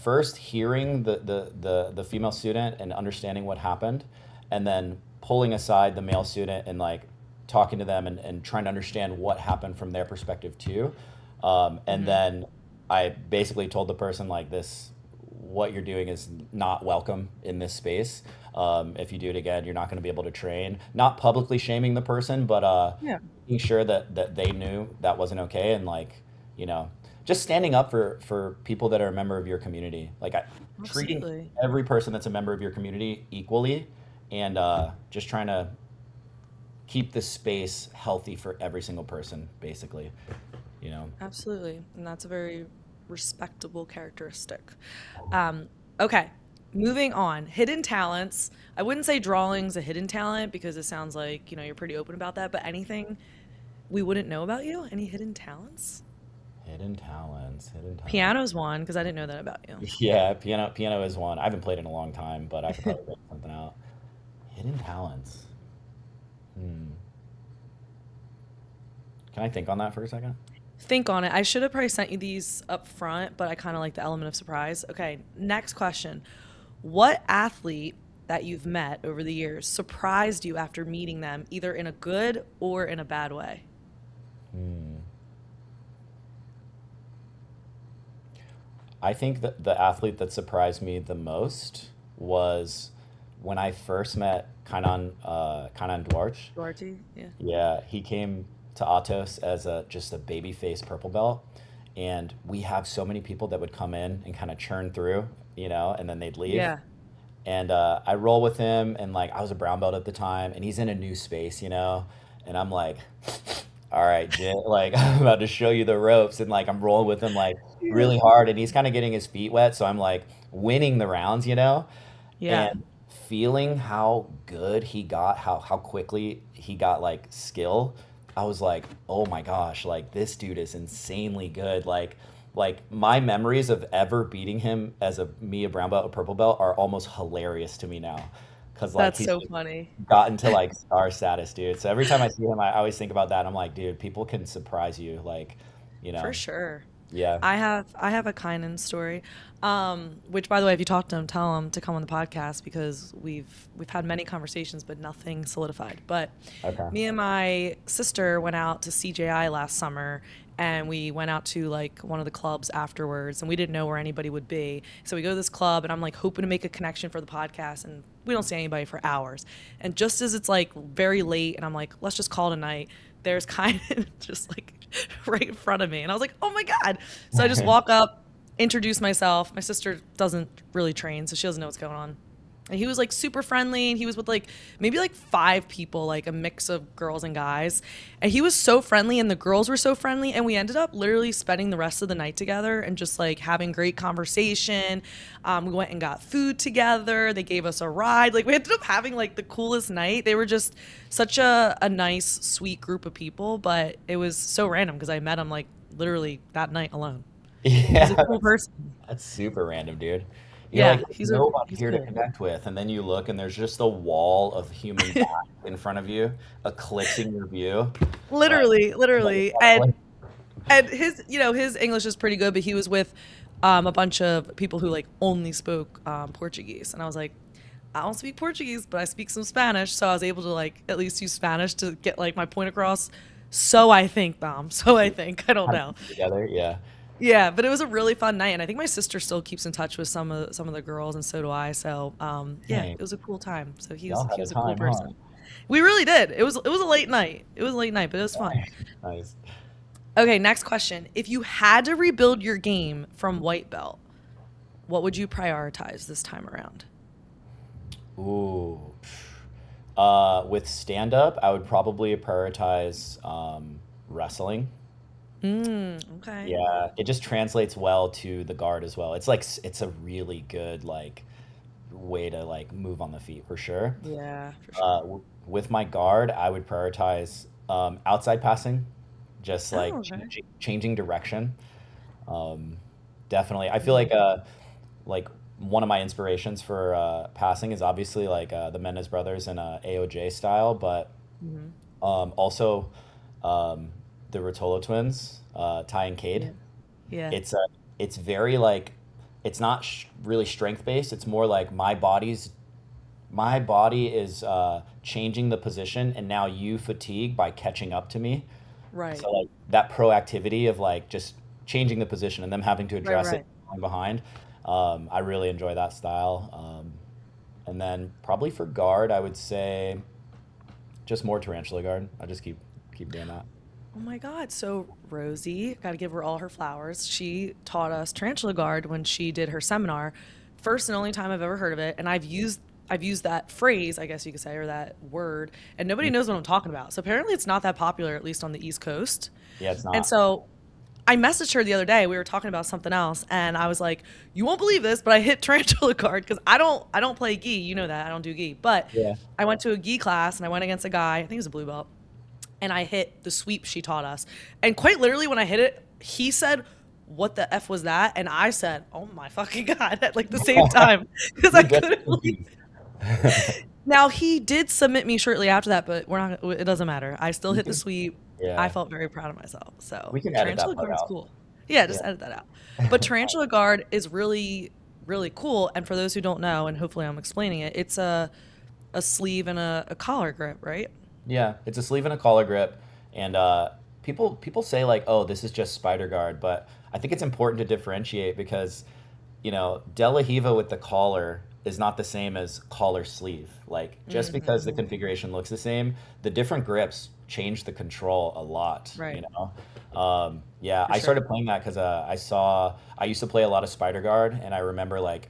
first hearing the female student and understanding what happened, and then pulling aside the male student and like talking to them and trying to understand what happened from their perspective too. And Mm-hmm. then I basically told the person like this, what you're doing is not welcome in this space. If you do it again, you're not going to be able to train. Not publicly shaming the person, but Yeah, making sure that they knew that wasn't okay, and like you know just standing up for people that are a member of your community, like treating absolutely. every person that's a member of your community equally, and just trying to keep the space healthy for every single person, basically. You know. Absolutely. And that's a very respectable characteristic. Um, okay, moving on. Hidden talents. I wouldn't say drawing's a hidden talent because it sounds like, you're pretty open about that, but anything we wouldn't know about you? Any hidden talents? Hidden talents, hidden talents. Piano's one because I didn't know that about you. Yeah, piano is one. I haven't played in a long time, but I could probably figure something out. Hidden talents. Hmm. Can I think on that for a second? Think on it. I should have probably sent you these up front, but I kind of like the element of surprise. Okay, next question. What athlete that you've met over the years surprised you after meeting them, either in a good or in a bad way? Hmm. I think that the athlete that surprised me the most was when I first met Kainan Duarte. Duarte, yeah. Yeah, he came to Atos as a just a baby face purple belt, and we have so many people that would come in and kind of churn through, and then they'd leave. Yeah. And I roll with him, and like I was a brown belt at the time, and he's in a new space, and I'm like, all right, Jim, like I'm about to show you the ropes, and like I'm rolling with him like Yeah. really hard, and he's kind of getting his feet wet, so I'm like winning the rounds, Yeah. and feeling how good he got, how quickly he got like skill. I was like, oh my gosh, like this dude is insanely good. Like my memories of ever beating him as a brown belt, a purple belt are almost hilarious to me now. Cause like That's he's so just funny. gotten to like star status, dude. So every time I see him, I always think about that. I'm like, dude, people can surprise you. Like, you For know, sure. yeah. I have a Kynan story. Which by the way, if you talk to him, tell him to come on the podcast because we've had many conversations, but nothing solidified. But Okay. me and my sister went out to CJI last summer and we went out to like one of the clubs afterwards and we didn't know where anybody would be. So we go to this club and I'm like hoping to make a connection for the podcast and we don't see anybody for hours. And just as it's like very late and I'm like, let's just call it a night, there's kind of just like right in front of me. And I was like, oh my God. So I just walk up, introduce myself. My sister doesn't really train, so she doesn't know what's going on. And he was like super friendly, and he was with like maybe like five people, like a mix of girls and guys. And he was so friendly, and the girls were so friendly. And we ended up literally spending the rest of the night together and just like having great conversation. We went and got food together. They gave us a ride. Like we ended up having like the coolest night. They were just such a nice, sweet group of people, but it was so random because I met him like literally that night alone. He's Yeah, a cool person. that's super random, dude. You're like, Yeah, there's nobody he's here to cool. connect with, and then you look, and there's just a wall of human back in front of you, eclipsing your view. Like, Literally, I'm like, literally. like, And his, his English is pretty good, but he was with a bunch of people who like only spoke Portuguese, and I was like, I don't speak Portuguese, but I speak some Spanish, so I was able to like at least use Spanish to get like my point across. So I think, Dom. So I think. I don't kind of know. put it together. Yeah, Yeah, but it was a really fun night, and I think my sister still keeps in touch with some of the girls, and so do I. So yeah, dang, it was a cool time. So y'all he had a was a cool time, huh? person. We really did. It was a late night. It was a late night, but it was fun. Nice. Okay, next question. If you had to rebuild your game from white belt, what would you prioritize this time around? Ooh. With stand up, I would probably prioritize wrestling. Okay. Yeah, it just translates well to the guard as well. It's like it's a really good like way to like move on the feet for sure. Yeah, for sure. With my guard, I would prioritize outside passing, just Oh, like okay. changing direction. Um, Definitely, I feel Mhm. like one of my inspirations for passing is obviously like the Mendes brothers and AOJ style, but Mhm. also um, the Rotolo twins, Ty and Cade. Yeah. Yeah. It's it's very like it's not really strength based. It's more like my body is changing the position, and now you fatigue by catching up to me. Right. So like that proactivity of like just changing the position and them having to Right, address it right. going behind. I really enjoy that style. And then probably for guard, I would say just more tarantula guard. I just keep doing that. Oh my God. So Rosie, got to give her all her flowers. She taught us tarantula guard when she did her seminar. First and only time I've ever heard of it, and I've used that phrase, I guess you could say, or that word, and nobody Mm. knows what I'm talking about. So apparently it's not that popular, at least on the East Coast. Yeah, it's And not. so I messaged her the other day. We were talking about something else, and I was like, "You won't believe this, but I hit tarantula guard because I don't play gi. You know that I don't do gi, but Yeah. I went to a gi class and I went against a guy. I think he was a blue belt, and I hit the sweep she taught us. And quite literally, when I hit it, he said, "What the f was that?" And I said, "Oh my fucking god!" at like the same time because I You get couldn't believe. confused. Now he did submit me shortly after that, but we're not. It doesn't matter. I still You hit the can, sweep. I yeah, felt very proud of myself. So we can edit that tarantula part guard's out. cool. Yeah, Yeah. just edit that out. But tarantula guard is really, really cool. And for those who don't know, and hopefully I'm explaining it, it's a sleeve and a collar grip, right? Yeah, it's a sleeve and a collar grip, and people say like, "Oh, this is just spider guard," but I think it's important to differentiate because, De La Hiva with the collar is not the same as collar sleeve. Like just because the Hmm. configuration looks the same, the different grips change the control a lot. Right, Yeah, for I sure. started playing that because I used to play a lot of spider guard, and I remember like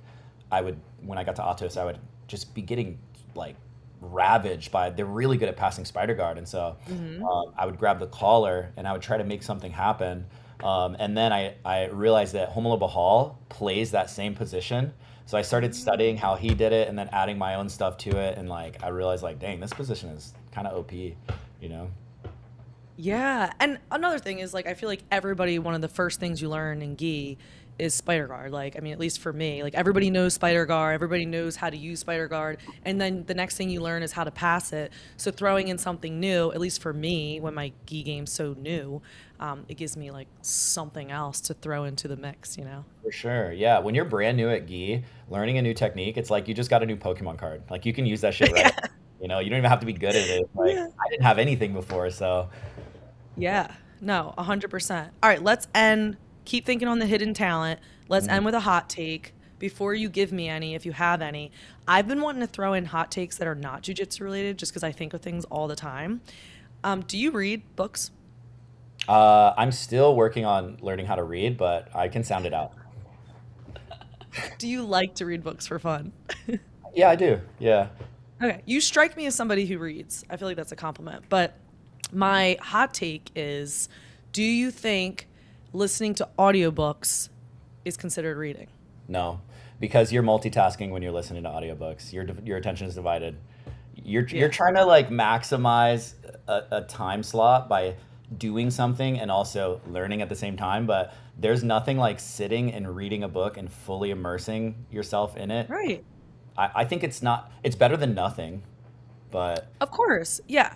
I would when I got to Atos, I would just be getting like ravaged by. They're really good at passing spider guard, and so Hmm. I would grab the collar and I would try to make something happen. And then I realized that Homolo Bahal plays that same position. So I started studying how he did it and then adding my own stuff to it. And like I realized like, dang, this position is kind of OP, you know? Yeah, and another thing is like I feel like everybody one of the first things you learn in gi is spider guard. Like I mean, at least for me, like everybody knows spider guard, everybody knows how to use spider guard, and then the next thing you learn is how to pass it. So throwing in something new, at least for me, when my gi game's so new, it gives me like something else to throw into the mix. You know? For sure. Yeah. When you're brand new at Gi, learning a new technique, it's like you just got a new Pokemon card. Like you can use that shit right away. You don't even have to be good at it. Like Yeah. I didn't have anything before, so Yeah. No, 100%. All right, let's end. Keep thinking on the hidden talent. Let's mhm. end with a hot take. Before you give me any, if you have any, I've been wanting to throw in hot takes that are not jujitsu related just because I think of things all the time. Do you read books? I'm still working on learning how to read, but I can sound it out. Do you like to read books for fun? Yeah, I do. Yeah. Okay. You strike me as somebody who reads. I feel like that's a compliment. But my hot take is, do you think listening to audiobooks is considered reading? No, because you're multitasking when you're listening to audiobooks. Your attention is divided. You're Yeah. trying to like maximize a time slot by doing something and also learning at the same time, but there's nothing like sitting and reading a book and fully immersing yourself in it. Right. I think it's better than nothing, but Of course. Yeah.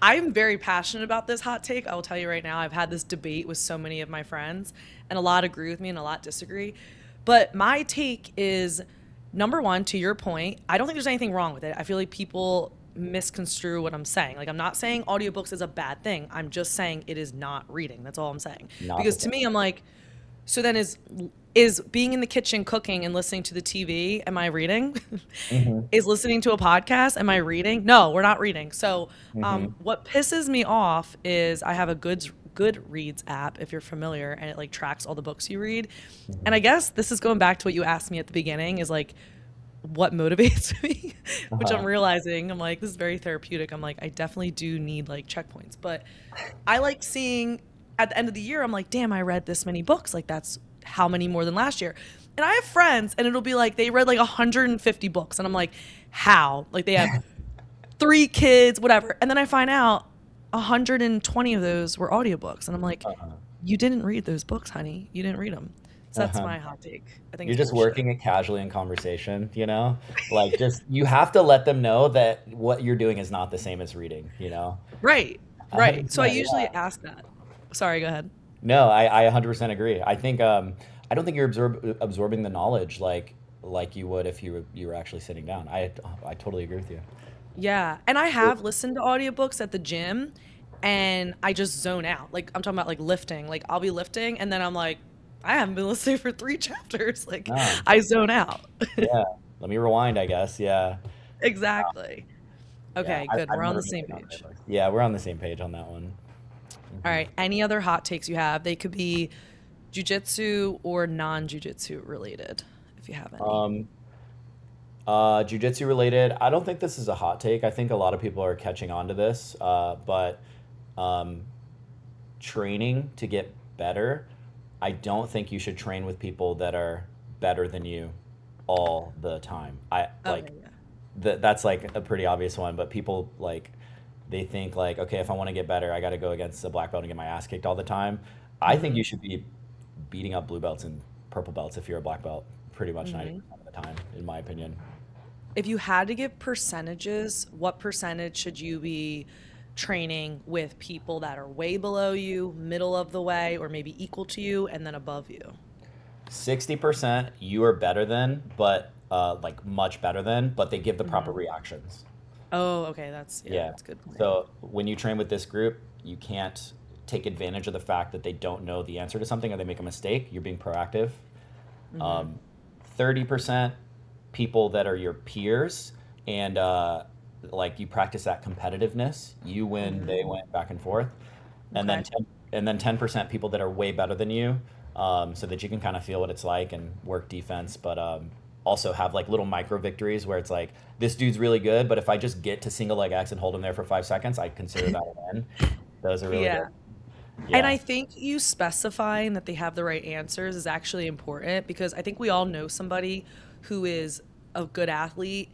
I'm very passionate about this hot take. I will tell you right now, I've had this debate with so many of my friends, and a lot agree with me and a lot disagree. But my take is number one, to your point, I don't think there's anything wrong with it. I feel like people misconstrue what I'm saying. Like, I'm not saying audiobooks is a bad thing. I'm just saying it is not reading. That's all I'm saying. not the Because to me, I'm like, so then is being in the kitchen cooking and listening to the TV, am I reading? same. Is listening to a podcast, am I reading? No, we're not reading. So, Hmm. what pisses me off is I have a Goodreads app, if you're familiar, and it like tracks all the books you read. And I Hmm. guess this is going back to what you asked me at the beginning, is like what motivates me, which I'm Uh-huh. realizing I'm like, this is very therapeutic. I'm like, I definitely do need like checkpoints, but I like seeing at the end of the year, I'm like, damn, I read this many books. Like, that's how many more than last year. And I have friends, and it'll be like they read like 150 books. And I'm like, how? Like, they have three kids, whatever. And then I find out 120 of those were audiobooks. And I'm like, Uh-huh. you didn't read those books, honey. You didn't read them. So that's Uh-huh. my hot take. I think You're it's just bullshit. working it casually in conversation, you know? Like just you have to let them know that what you're doing is not the same as reading, you know? Right. Right. So I 100%, usually yeah. ask that. Sorry, go ahead. No, I 100% agree. I think I don't think you're absorbing the knowledge like you would if you were actually sitting down. I totally agree with you. Yeah. And I have listened to audiobooks at the gym and I just zone out. Like, I'm talking about like lifting. Like, I'll be lifting and then I'm like, I haven't been listening for three chapters. Like, No. I zone out. Yeah. Let me rewind, I guess. Yeah. Exactly. Yeah. Okay, good. I've We're on never the been same big on page. audiobooks. Yeah, we're on the same page on that one. All Hmm. right. Any other hot takes you have? They could be jujitsu or non jujitsu related, if you have any. Um, Jujitsu related, I don't think this is a hot take. I think a lot of people are catching on to this, but um, training to get better, I don't think you should train with people that are better than you all the time. I like Okay, yeah. that's like a pretty obvious one, but people like they think like, okay, if I want to get better, I got to go against a black belt and get my ass kicked all the time. I think Mm-hmm. you should be beating up blue belts and purple belts if you're a black belt pretty much Mm-hmm. 90% of the time, in my opinion. If you had to give percentages, what percentage should you be training with people that are way below you, middle of the way, or maybe equal to you, and then above you? 60% you are better than, but like much better than, but they give the proper Hmm. reactions. Oh, okay. Yeah, Yeah. that's a good point. So when you train with this group, you can't take advantage of the fact that they don't know the answer to something or they make a mistake. You're being proactive. Hmm. Um, 30% people that are your peers and like you practice that competitiveness. You win, Hmm. they win, back and forth. And then Okay. 10% people that are way better than you, so that you can kind of feel what it's like and work defense, but also have like little micro victories where it's like this dude's really good, but if I just get to single leg X and hold him there for 5 seconds, I consider that a win. Those are really good. Yeah. And Yeah. I think you specifying that they have the right answers is actually important because I think we all know somebody who is a good athlete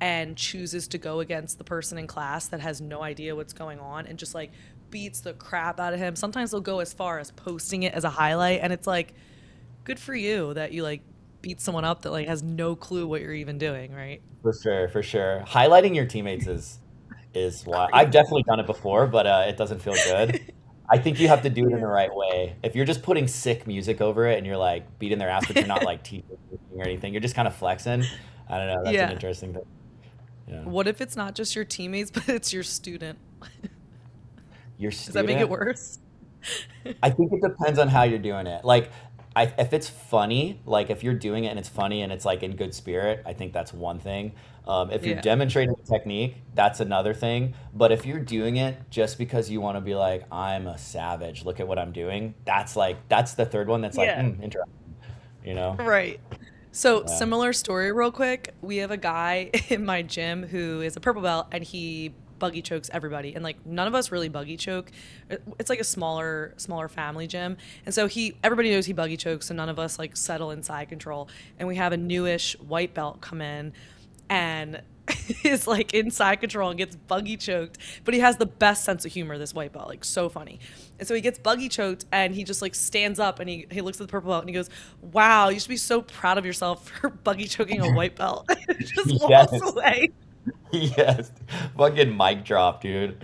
and chooses to go against the person in class that has no idea what's going on and just like beats the crap out of him. Sometimes they'll go as far as posting it as a highlight and it's like good for you that you like beat someone up that like has no clue what you're even doing, right? For sure, for sure. Highlighting your teammates is why I've Crazy. definitely done it before, but it doesn't feel good. I think you have to do it in the Yeah. right way. If you're just putting sick music over it and you're like beating their ass, but you're not like teasing or anything, you're just kind of flexing. I don't know. That's an Yeah. interesting thing. Yeah. What if it's not just your teammates, but it's your student? Your Does that make it student, worse? I think it depends on how you're doing it. Like, if it's funny, like if you're doing it and it's funny and it's like in good spirit, I think that's one thing. If you're Yeah. demonstrating a technique, that's another thing. But if you're doing it just because you want to be like, I'm a savage, look at what I'm doing, that's the third one that's like, Yeah. interesting, you know? Right. So, Yeah. similar story, real quick. We have a guy in my gym who is a purple belt, and he buggy chokes everybody. And like none of us really buggy choke. It's like a smaller family gym, and so everybody knows he buggy chokes, and none of us like settle in side control. And we have a newish white belt come in, and is like inside control and gets buggy choked, but he has the best sense of humor, this white belt, like so funny. And so he gets buggy choked and he just like stands up and he looks at the purple belt and he goes, wow, you should be so proud of yourself for buggy choking a white belt. Just walks Yes. away. Yes. Fucking mic drop, dude.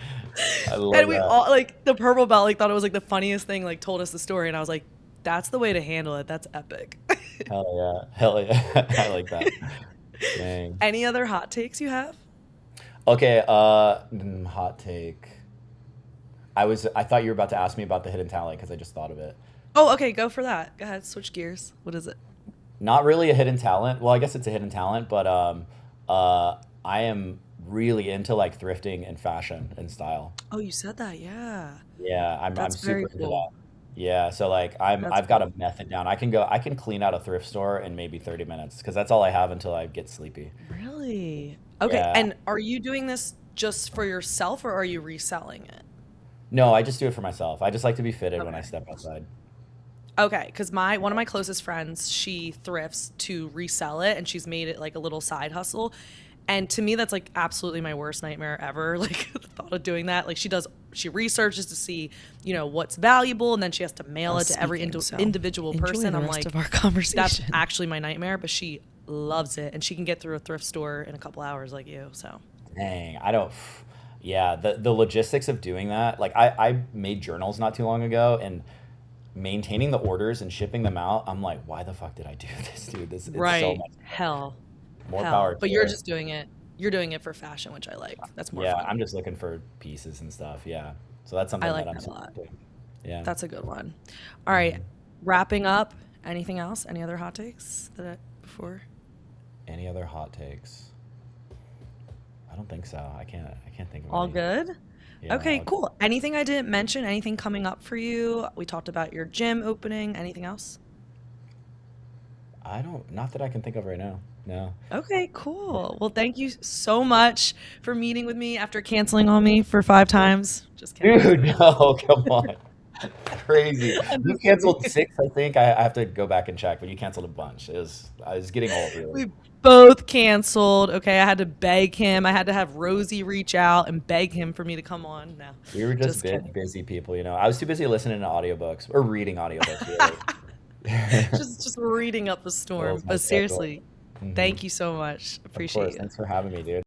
I love And we that. all like the purple belt like thought it was like the funniest thing, like told us the story, and I was like, that's the way to handle it. That's epic. Hell yeah. Hell yeah. I like that. Dang. Any other hot takes you have? Okay, hot take. I thought you were about to ask me about the hidden talent because I just thought of it. Oh, okay, go for that. Go ahead, switch gears. What is it? Not really a hidden talent. Well, I guess it's a hidden talent, but I am really into like thrifting and fashion and style. Oh, you said that. Yeah. Yeah, I'm That's very super into cool. that. Yeah, so like That's I've got cool. a method down. I can clean out a thrift store in maybe 30 minutes because that's all I have until I get sleepy. Really? Okay. Yeah. And are you doing this just for yourself or are you reselling it? No, I just do it for myself. I just like to be fitted when I Okay. step outside. Okay, because my one of my closest friends, she thrifts to resell it and she's made it like a little side hustle. And to me, that's like absolutely my worst nightmare ever. Like the thought of doing that. Like she researches to see, what's valuable, and then she has to mail Of it to every speaking. So individual enjoy person. the I'm rest like, of our that's conversation. actually my nightmare, but she loves it and she can get through a thrift store in a couple hours like you. So, Dang, I don't. Yeah, the logistics of doing that. Like I made journals not too long ago, and maintaining the orders and shipping them out. I'm like, why the fuck did I do this, dude? This it's so right. much work. Hell. More power Hell. But to you're her. just doing it. You're doing it for fashion, which I like. That's more Yeah, fun. I'm just looking for pieces and stuff. Yeah, so that's I something that like I'm that a super lot. into. Yeah. That's a good one. All right. hmm Wrapping up. Anything else? Any other hot takes before? Any other hot takes? I don't think so. I can't think of All any. good? Yeah. Okay, cool. Anything I didn't mention? Anything coming up for you? We talked about your gym opening. Anything else? I don't. Not that I can think of right now. No. Okay, cool. Well, thank you so much for meeting with me after canceling on me for 5 times. Just kidding. Dude, no, come on. Crazy. I'm You just kidding. canceled six, I think. I have to go back and check, but you canceled a bunch. I was getting old, really. We both canceled. Okay, I had to beg him. I had to have Rosie reach out and beg him for me to come on. No, We were just just kidding. busy people, you know. I was too busy listening to audiobooks or reading audiobooks, really. Just reading up a That storm. was my But schedule. seriously, hmm thank you so much. Of Appreciate course. you. Thanks for having me, dude.